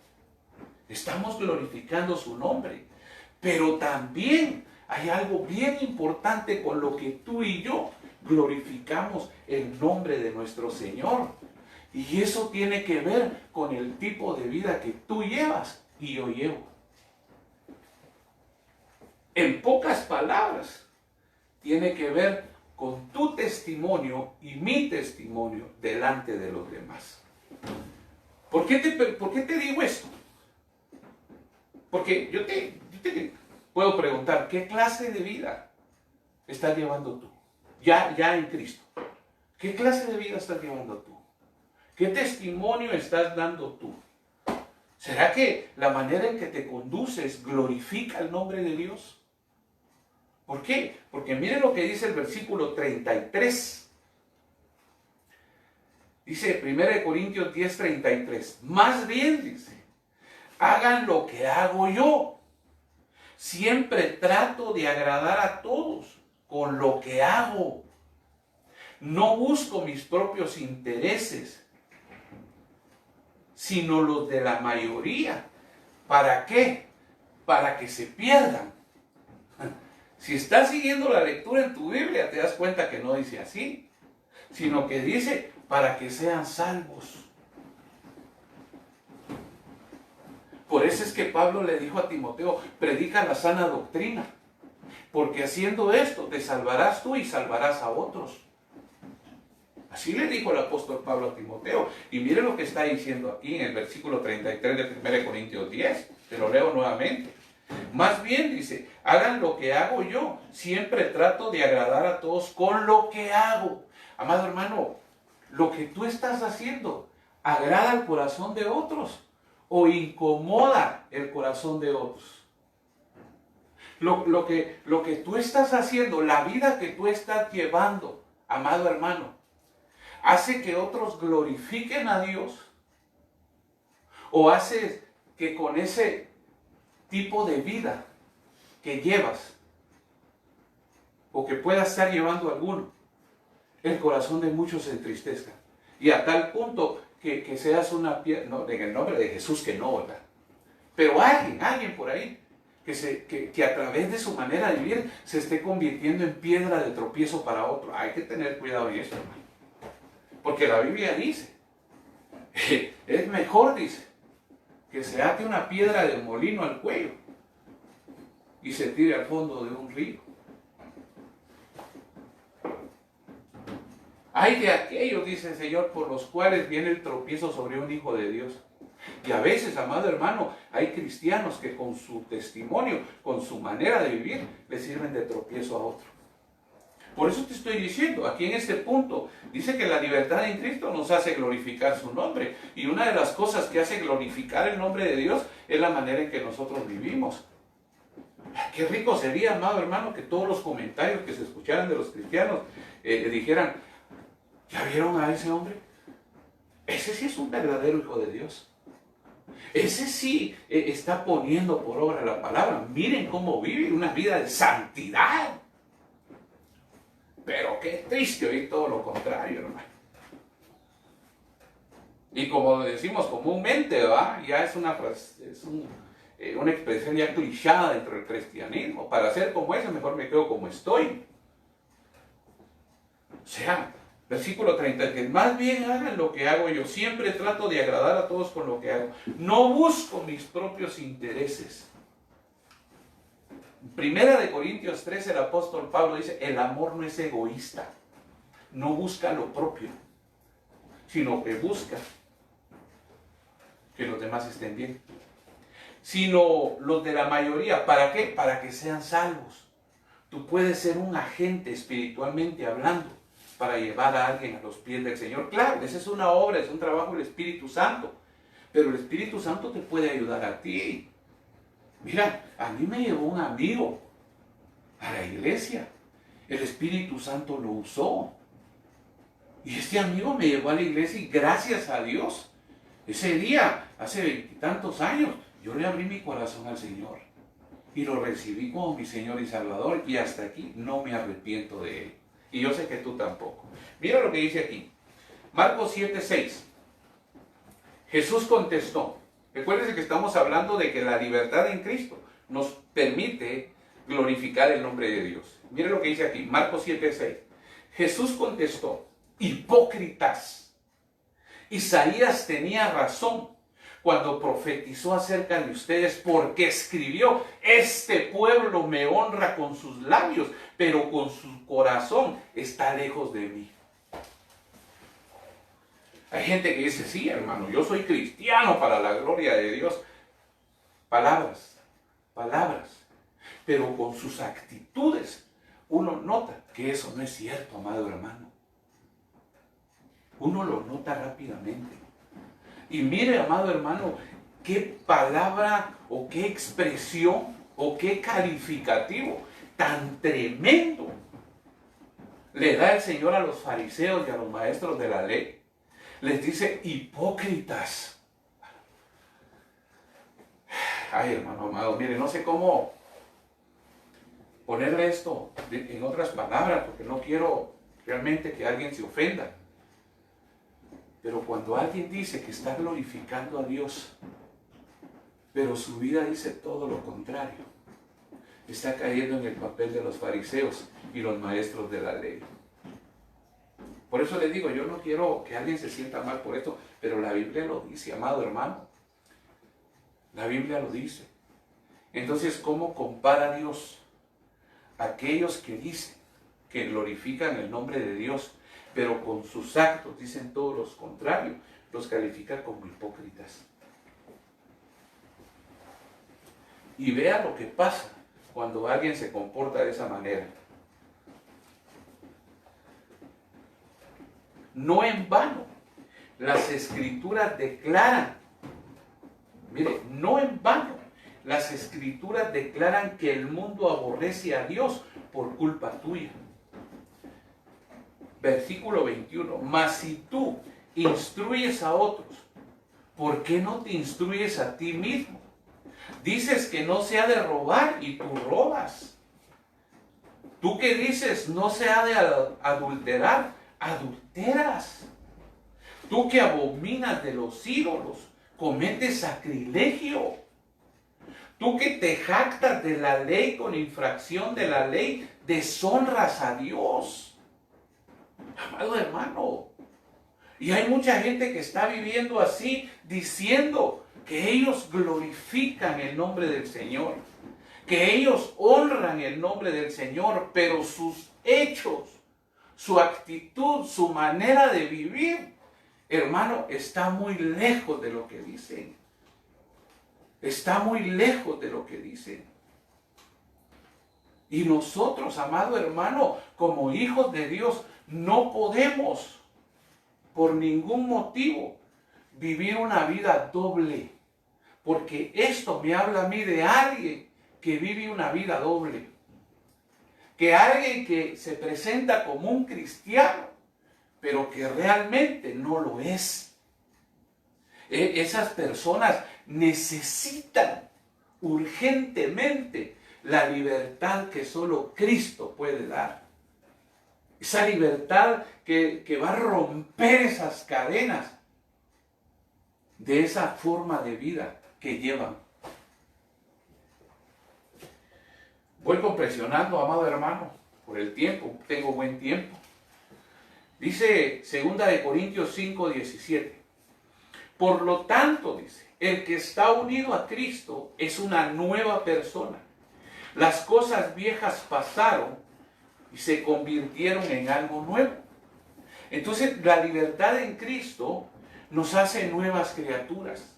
Estamos glorificando su nombre. Pero también hay algo bien importante con lo que tú y yo glorificamos el nombre de nuestro Señor. Y eso tiene que ver con el tipo de vida que tú llevas y yo llevo. En pocas palabras, tiene que ver con tu testimonio y mi testimonio delante de los demás. ¿Por qué te digo esto? Porque yo te puedo preguntar, ¿qué clase de vida estás llevando tú? Ya en Cristo. ¿Qué clase de vida estás llevando tú? ¿Qué testimonio estás dando tú? ¿Será que la manera en que te conduces glorifica el nombre de Dios? ¿Por qué? Porque miren lo que dice el versículo 33. Dice 1 Corintios 10:33. Más bien dice, hagan lo que hago yo. Siempre trato de agradar a todos con lo que hago. No busco mis propios intereses, sino los de la mayoría. ¿Para qué? Para que se pierdan. Si estás siguiendo la lectura en tu Biblia, te das cuenta que no dice así, sino que dice para que sean salvos. Por eso es que Pablo le dijo a Timoteo, predica la sana doctrina, porque haciendo esto te salvarás tú y salvarás a otros. Así le dijo el apóstol Pablo a Timoteo. Y mire lo que está diciendo aquí en el versículo 33 de 1 Corintios 10. Te lo leo nuevamente. Más bien dice, hagan lo que hago yo. Siempre trato de agradar a todos con lo que hago. Amado hermano, lo que tú estás haciendo agrada al corazón de otros o incomoda el corazón de otros. Lo que tú estás haciendo, la vida que tú estás llevando, amado hermano, hace que otros glorifiquen a Dios o hace que con ese tipo de vida que llevas o que pueda estar llevando alguno, el corazón de muchos se entristezca y a tal punto que seas una piedra, no, en el nombre de Jesús que no, ¿verdad? Pero alguien por ahí que a través de su manera de vivir se esté convirtiendo en piedra de tropiezo para otro. Hay que tener cuidado en esto, hermano, porque la Biblia dice, es mejor, dice, que se ate una piedra de molino al cuello y se tire al fondo de un río. Hay de aquellos, dice el Señor, por los cuales viene el tropiezo sobre un hijo de Dios. Y a veces, amado hermano, hay cristianos que con su testimonio, con su manera de vivir, le sirven de tropiezo a otro. Por eso te estoy diciendo, aquí en este punto, dice que la libertad en Cristo nos hace glorificar su nombre. Y una de las cosas que hace glorificar el nombre de Dios es la manera en que nosotros vivimos. Qué rico sería, amado hermano, que todos los comentarios que se escucharan de los cristianos dijeran, ¿ya vieron a ese hombre? Ese sí es un verdadero hijo de Dios. Ese sí está poniendo por obra la palabra. Miren cómo vive una vida de santidad. Pero qué triste oír todo lo contrario, hermano. Y como decimos comúnmente, ¿va? Ya es una expresión ya clichada dentro del cristianismo. Para ser como ese, mejor me quedo como estoy. O sea, Versículo 30, que más bien hagan lo que hago yo. Siempre trato de agradar a todos con lo que hago. No busco mis propios intereses. Primera de Corintios 3, el apóstol Pablo dice, el amor no es egoísta. No busca lo propio, sino que busca que los demás estén bien. Sino los de la mayoría. ¿Para qué? Para que sean salvos. Tú puedes ser un agente espiritualmente hablando para llevar a alguien a los pies del Señor. Claro, esa es una obra, es un trabajo del Espíritu Santo. Pero el Espíritu Santo te puede ayudar a ti. Mira, a mí me llevó un amigo a la iglesia. El Espíritu Santo lo usó. Y este amigo me llevó a la iglesia y gracias a Dios, ese día, hace 20 y tantos años, yo le abrí mi corazón al Señor. Y lo recibí como mi Señor y Salvador. Y hasta aquí no me arrepiento de Él. Y yo sé que tú tampoco. Mira lo que dice aquí. Marcos 7:6. Jesús contestó. Recuérdense que estamos hablando de que la libertad en Cristo nos permite glorificar el nombre de Dios. Mire lo que dice aquí. Marcos 7:6. Jesús contestó. Hipócritas. Isaías tenía razón cuando profetizó acerca de ustedes, porque escribió, este pueblo me honra con sus labios, pero con su corazón está lejos de mí. Hay gente que dice, sí, hermano, yo soy cristiano para la gloria de Dios. Palabras, palabras, pero con sus actitudes uno nota que eso no es cierto, amado hermano. Uno lo nota rápidamente. Y mire, amado hermano, qué palabra o qué expresión o qué calificativo tan tremendo le da el Señor a los fariseos y a los maestros de la ley. Les dice hipócritas. Ay, hermano amado, mire, no sé cómo ponerle esto en otras palabras, porque no quiero realmente que alguien se ofenda. Pero cuando alguien dice que está glorificando a Dios, pero su vida dice todo lo contrario, está cayendo en el papel de los fariseos y los maestros de la ley. Por eso les digo, yo no quiero que alguien se sienta mal por esto, pero la Biblia lo dice, amado hermano. La Biblia lo dice. Entonces, ¿cómo compara Dios a aquellos que dicen que glorifican el nombre de Dios, pero con sus actos dicen todo lo contrario? Los califica como hipócritas. Y vea lo que pasa cuando alguien se comporta de esa manera. No en vano, las Escrituras declaran, mire, no en vano, las Escrituras declaran que el mundo aborrece a Dios por culpa tuya. Versículo 21, mas si tú instruyes a otros, ¿por qué no te instruyes a ti mismo? Dices que no se ha de robar y tú robas. Tú que dices no se ha de adulterar, adulteras. Tú que abominas de los ídolos, cometes sacrilegio. Tú que te jactas de la ley con infracción de la ley, deshonras a Dios. Amado hermano, y hay mucha gente que está viviendo así, diciendo que ellos glorifican el nombre del Señor, que ellos honran el nombre del Señor, pero sus hechos, su actitud, su manera de vivir, hermano, está muy lejos de lo que dicen. Está muy lejos de lo que dicen. Y nosotros, amado hermano, como hijos de Dios, no podemos, por ningún motivo, vivir una vida doble. Porque esto me habla a mí de alguien que vive una vida doble. Que alguien que se presenta como un cristiano, pero que realmente no lo es. Esas personas necesitan urgentemente la libertad que solo Cristo puede dar. Esa libertad que va a romper esas cadenas de esa forma de vida que llevan. Voy compresionando, amado hermano, por el tiempo, tengo buen tiempo. Dice 2 Corintios 5:17. Por lo tanto, dice, el que está unido a Cristo es una nueva persona. Las cosas viejas pasaron y se convirtieron en algo nuevo. Entonces, la libertad en Cristo nos hace nuevas criaturas.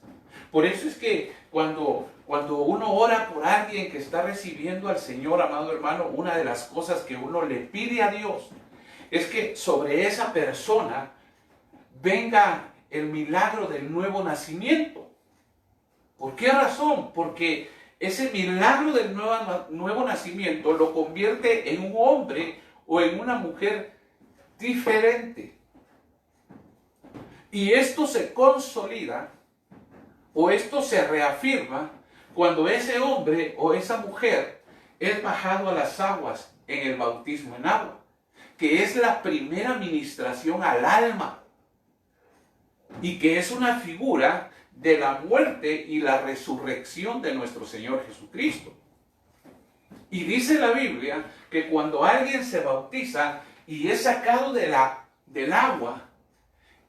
Por eso es que cuando uno ora por alguien que está recibiendo al Señor, amado hermano, una de las cosas que uno le pide a Dios es que sobre esa persona venga el milagro del nuevo nacimiento. ¿Por qué razón? Porque ese milagro del nuevo nacimiento lo convierte en un hombre o en una mujer diferente. Y esto se consolida o esto se reafirma cuando ese hombre o esa mujer es bajado a las aguas en el bautismo en agua, que es la primera ministración al alma y que es una figura de la muerte y la resurrección de nuestro Señor Jesucristo. Y dice la Biblia que cuando alguien se bautiza y es sacado del agua,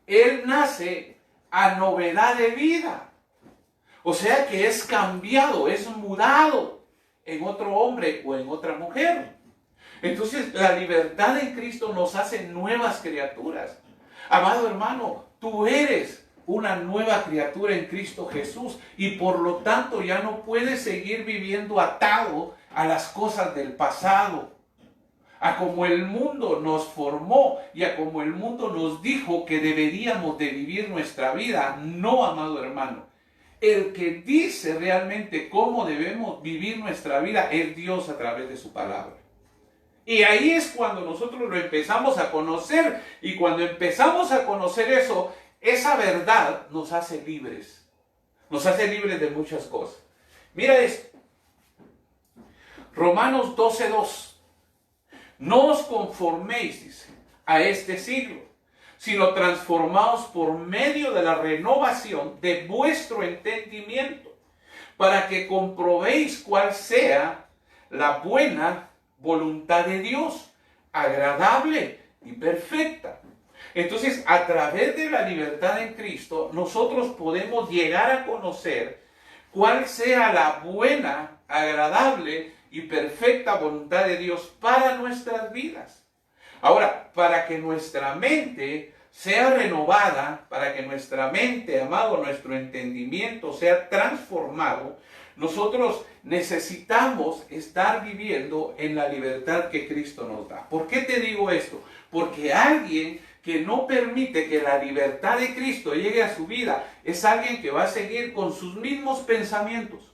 él nace a novedad de vida. O sea que es cambiado, es mudado en otro hombre o en otra mujer. Entonces la libertad en Cristo nos hace nuevas criaturas. Amado hermano, tú eres una nueva criatura en Cristo Jesús y por lo tanto ya no puedes seguir viviendo atado a las cosas del pasado, a como el mundo nos formó y a como el mundo nos dijo que deberíamos de vivir nuestra vida. No, amado hermano. El que dice realmente cómo debemos vivir nuestra vida es Dios a través de su palabra. Y ahí es cuando nosotros lo empezamos a conocer, y cuando empezamos a conocer eso, esa verdad nos hace libres. Nos hace libres de muchas cosas. Mira esto. Romanos 12:2. No os conforméis, dice, a este siglo, sino transformaos por medio de la renovación de vuestro entendimiento, para que comprobéis cuál sea la buena voluntad de Dios, agradable y perfecta. Entonces, a través de la libertad en Cristo, nosotros podemos llegar a conocer cuál sea la buena, agradable y perfecta voluntad de Dios para nuestras vidas. Ahora, para que nuestra mente sea renovada, para que nuestra mente, amado, nuestro entendimiento sea transformado, nosotros necesitamos estar viviendo en la libertad que Cristo nos da. ¿Por qué te digo esto? Porque alguien que no permite que la libertad de Cristo llegue a su vida es alguien que va a seguir con sus mismos pensamientos.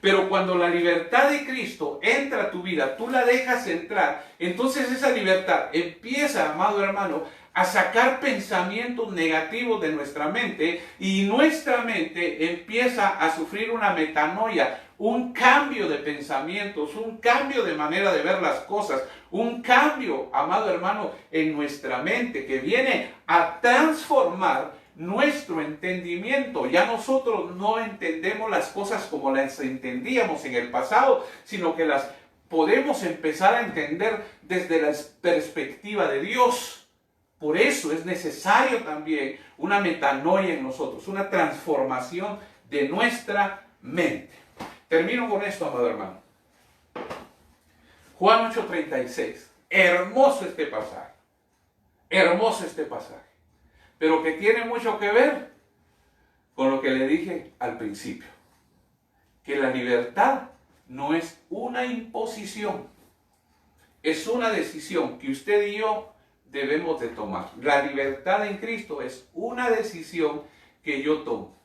Pero cuando la libertad de Cristo entra a tu vida, tú la dejas entrar, entonces esa libertad empieza, amado hermano, a sacar pensamientos negativos de nuestra mente, y nuestra mente empieza a sufrir una metanoia, un cambio de pensamientos, un cambio de manera de ver las cosas, un cambio, amado hermano, en nuestra mente que viene a transformar nuestro entendimiento. Ya nosotros no entendemos las cosas como las entendíamos en el pasado, sino que las podemos empezar a entender desde la perspectiva de Dios. Por eso es necesario también una metanoia en nosotros, una transformación de nuestra mente. Termino con esto, amado hermano. Juan 8:36. Hermoso este pasaje. Hermoso este pasaje. Pero que tiene mucho que ver con lo que le dije al principio. Que la libertad no es una imposición. Es una decisión que usted y yo debemos de tomar. La libertad en Cristo es una decisión que yo tomo.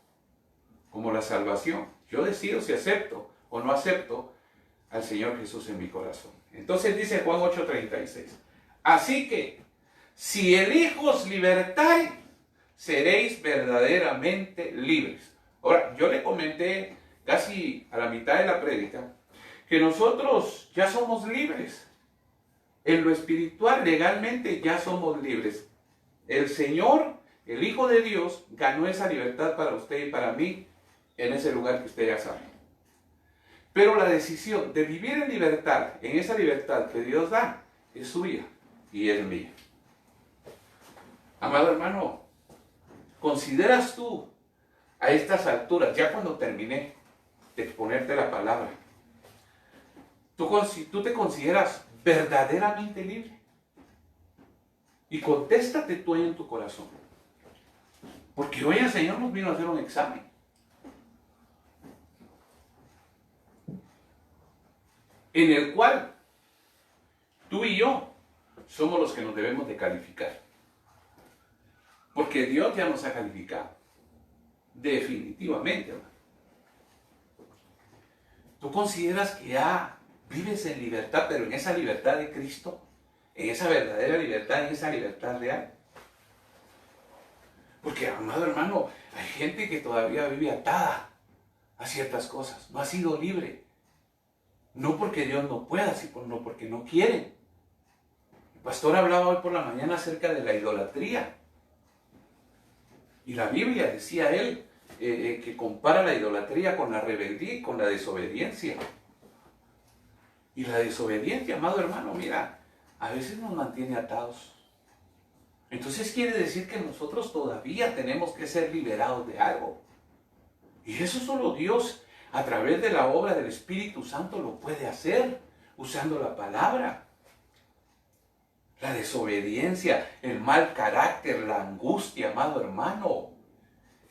Como la salvación. Yo decido si acepto o no acepto al Señor Jesús en mi corazón. Entonces dice Juan 8:36. Así que, si el Hijo os libertare, seréis verdaderamente libres. Ahora, yo le comenté casi a la mitad de la prédica que nosotros ya somos libres. En lo espiritual, legalmente, ya somos libres. El Señor, el Hijo de Dios, ganó esa libertad para usted y para mí en ese lugar que usted ya sabe. Pero la decisión de vivir en libertad, en esa libertad que Dios da, es suya y es mía. Amado hermano, ¿consideras tú a estas alturas, ya cuando terminé de exponerte la palabra, tú te consideras verdaderamente libre? Y contéstate tú ahí en tu corazón. Porque hoy el Señor nos vino a hacer un examen. En el cual tú y yo somos los que nos debemos de calificar. Porque Dios ya nos ha calificado. Definitivamente, hermano. ¿Tú consideras que ya vives en libertad, pero en esa libertad de Cristo? En esa verdadera libertad, en esa libertad real. Porque, amado hermano, hay gente que todavía vive atada a ciertas cosas. No ha sido libre. No porque Dios no pueda, sino porque no quiere. El pastor hablaba hoy por la mañana acerca de la idolatría. Y la Biblia, decía él, que compara la idolatría con la rebeldía y con la desobediencia. Y la desobediencia, amado hermano, mira, a veces nos mantiene atados. Entonces quiere decir que nosotros todavía tenemos que ser liberados de algo. Y eso solo Dios, a través de la obra del Espíritu Santo, lo puede hacer, usando la palabra. La desobediencia, el mal carácter, la angustia, amado hermano,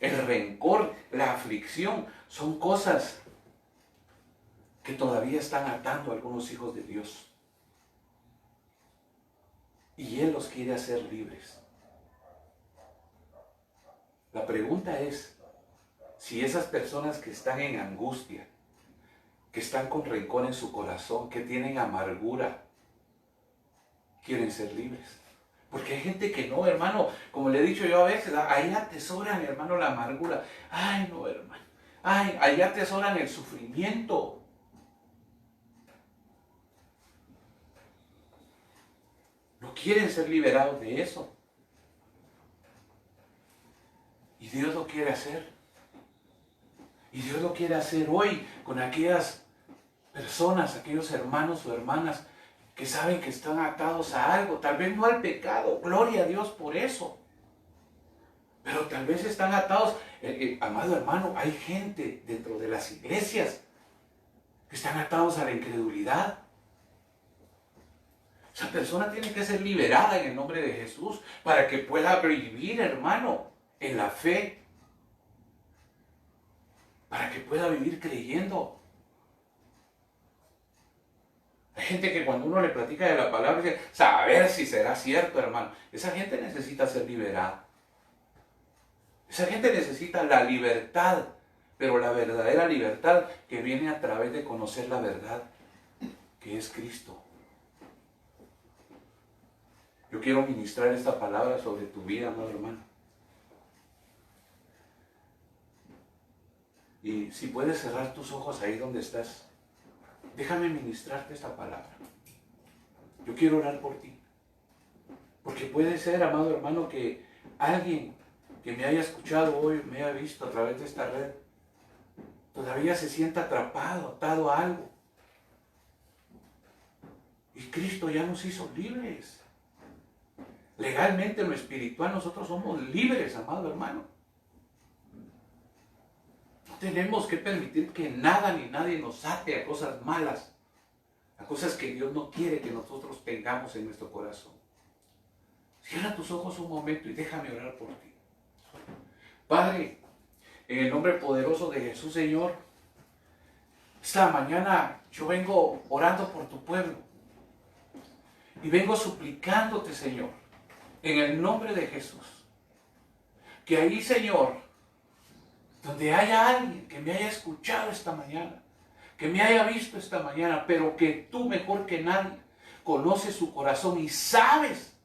el rencor, la aflicción, son cosas que todavía están atando a algunos hijos de Dios. Y Él los quiere hacer libres. La pregunta es, si esas personas que están en angustia, que están con rencor en su corazón, que tienen amargura, quieren ser libres. Porque hay gente que no, hermano, como le he dicho yo a veces, ahí atesoran, hermano, la amargura. Ay, no, hermano. Ay, ahí atesoran el sufrimiento. No quieren ser liberados de eso. Y Dios lo quiere hacer. Y Dios lo quiere hacer hoy con aquellas personas, aquellos hermanos o hermanas que saben que están atados a algo, tal vez no al pecado, gloria a Dios por eso, pero tal vez están atados, amado hermano, hay gente dentro de las iglesias que están atados a la incredulidad. Esa persona tiene que ser liberada en el nombre de Jesús para que pueda vivir, hermano, en la fe, para que pueda vivir creyendo. Hay gente que cuando uno le platica de la palabra dice, saber si será cierto, hermano. Esa gente necesita ser liberada. Esa gente necesita la libertad, pero la verdadera libertad que viene a través de conocer la verdad, que es Cristo. Yo quiero ministrar esta palabra sobre tu vida, amado hermano. Y si puedes cerrar tus ojos ahí donde estás, déjame ministrarte esta palabra. Yo quiero orar por ti. Porque puede ser, amado hermano, que alguien que me haya escuchado hoy, me haya visto a través de esta red, todavía se sienta atrapado, atado a algo. Y Cristo ya nos hizo libres. Legalmente, en lo espiritual, nosotros somos libres, amado hermano. No tenemos que permitir que nada ni nadie nos ate a cosas malas, a cosas que Dios no quiere que nosotros tengamos en nuestro corazón. Cierra tus ojos un momento y déjame orar por ti. Padre, en el nombre poderoso de Jesús, Señor, esta mañana yo vengo orando por tu pueblo y vengo suplicándote, Señor, en el nombre de Jesús, que ahí, Señor, donde haya alguien que me haya escuchado esta mañana, que me haya visto esta mañana, pero que tú mejor que nadie conoces su corazón y sabes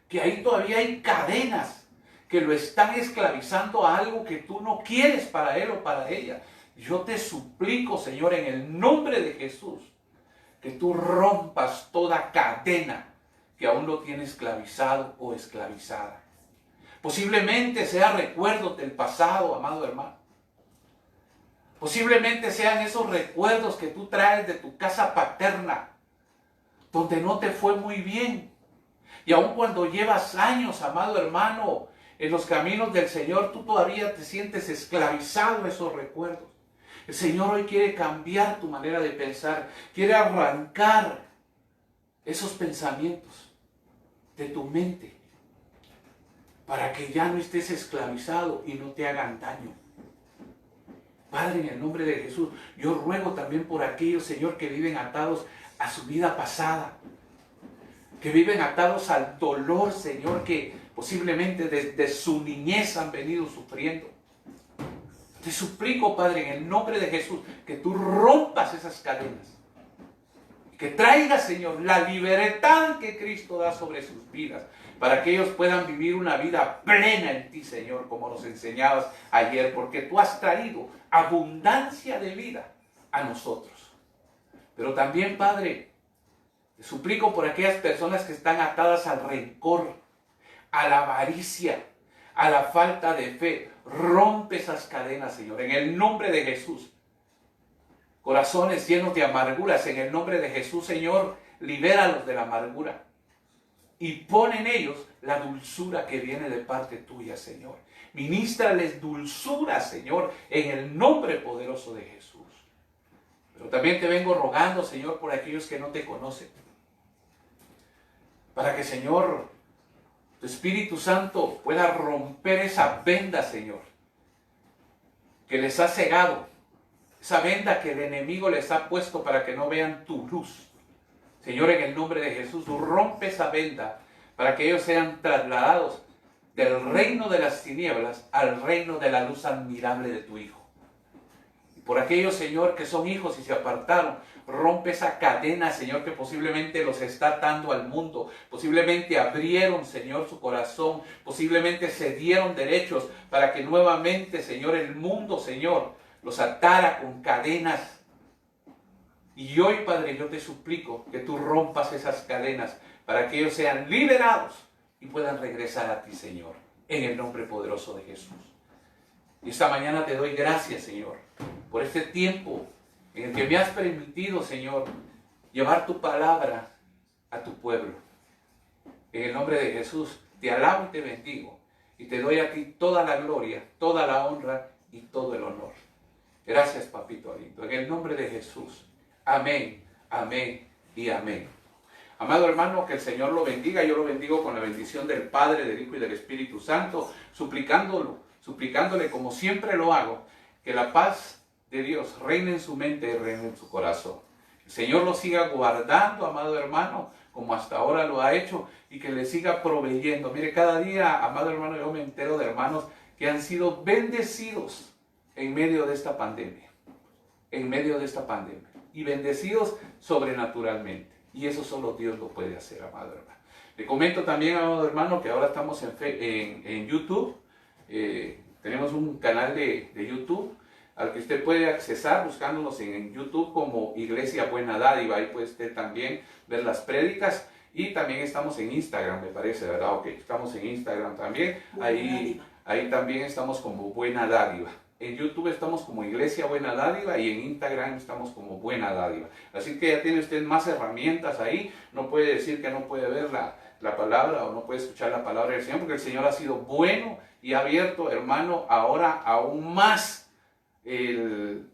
que ahí todavía hay cadenas que lo están esclavizando a algo que tú no quieres para él o para ella. Yo te suplico, Señor, en el nombre de Jesús, que tú rompas toda cadena que aún lo tiene esclavizado o esclavizada. Posiblemente sea recuerdos del pasado, amado hermano. Posiblemente sean esos recuerdos que tú traes de tu casa paterna, donde no te fue muy bien. Y aun cuando llevas años, amado hermano, en los caminos del Señor, tú todavía te sientes esclavizado a esos recuerdos. El Señor hoy quiere cambiar tu manera de pensar, quiere arrancar esos pensamientos de tu mente para que ya no estés esclavizado y no te hagan daño. Padre, en el nombre de Jesús, yo ruego también por aquellos, Señor, que viven atados a su vida pasada, que viven atados al dolor, Señor, que posiblemente desde su niñez han venido sufriendo. Te suplico, Padre, en el nombre de Jesús, que tú rompas esas cadenas. Que traigas, Señor, la libertad que Cristo da sobre sus vidas, para que ellos puedan vivir una vida plena en ti, Señor, como nos enseñabas ayer, porque tú has traído abundancia de vida a nosotros. Pero también, Padre, te suplico por aquellas personas que están atadas al rencor, a la avaricia, a la falta de fe. Rompe esas cadenas, Señor, en el nombre de Jesús. Corazones llenos de amarguras, en el nombre de Jesús, Señor, libéralos de la amargura. Y pon en ellos la dulzura que viene de parte tuya, Señor. Ministrales dulzura, Señor, en el nombre poderoso de Jesús. Pero también te vengo rogando, Señor, por aquellos que no te conocen. Para que, Señor, tu Espíritu Santo pueda romper esa venda, Señor, que les ha cegado. Esa venda que el enemigo les ha puesto para que no vean tu luz. Señor, en el nombre de Jesús, tú rompe esa venda para que ellos sean trasladados del reino de las tinieblas al reino de la luz admirable de tu Hijo. Y por aquellos, Señor, que son hijos y se apartaron, rompe esa cadena, Señor, que posiblemente los está atando al mundo. Posiblemente abrieron, Señor, su corazón. Posiblemente se dieron derechos para que nuevamente, Señor, el mundo, Señor, los atara con cadenas. Y hoy, Padre, yo te suplico que tú rompas esas cadenas para que ellos sean liberados y puedan regresar a ti, Señor, en el nombre poderoso de Jesús. Y esta mañana te doy gracias, Señor, por este tiempo en el que me has permitido, Señor, llevar tu palabra a tu pueblo. En el nombre de Jesús te alabo y te bendigo y te doy a ti toda la gloria, toda la honra y todo el honor. Gracias, papito lindo, en el nombre de Jesús. Amén, amén y amén. Amado hermano, que el Señor lo bendiga. Yo lo bendigo con la bendición del Padre, del Hijo y del Espíritu Santo, suplicándole como siempre lo hago, que la paz de Dios reine en su mente y reine en su corazón. El Señor lo siga guardando, amado hermano, como hasta ahora lo ha hecho, y que le siga proveyendo. Mire, cada día, amado hermano, yo me entero de hermanos que han sido bendecidos en medio de esta pandemia. En medio de esta pandemia. Y bendecidos sobrenaturalmente. Y eso solo Dios lo puede hacer, amado hermano. Le comento también, amado hermano, que ahora estamos en YouTube. Tenemos un canal de YouTube al que usted puede accesar buscándonos en YouTube como Iglesia Buena Dádiva. Ahí puede usted también ver las prédicas. Y también estamos en Instagram, me parece, ¿verdad? Ok, estamos en Instagram también. Ahí también estamos como Buena Dádiva. En YouTube estamos como Iglesia Buena Dádiva y en Instagram estamos como Buena Dádiva. Así que ya tiene usted más herramientas ahí. No puede decir que no puede ver la palabra o no puede escuchar la palabra del Señor, porque el Señor ha sido bueno y ha abierto, hermano, ahora aún más el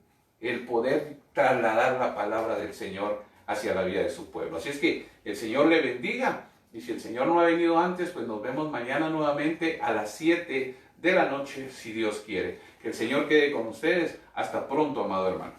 poder trasladar la palabra del Señor hacia la vida de su pueblo. Así es que el Señor le bendiga. Y si el Señor no ha venido antes, pues nos vemos mañana nuevamente a las 7 de la noche, si Dios quiere. Que el Señor quede con ustedes. Hasta pronto, amado hermano.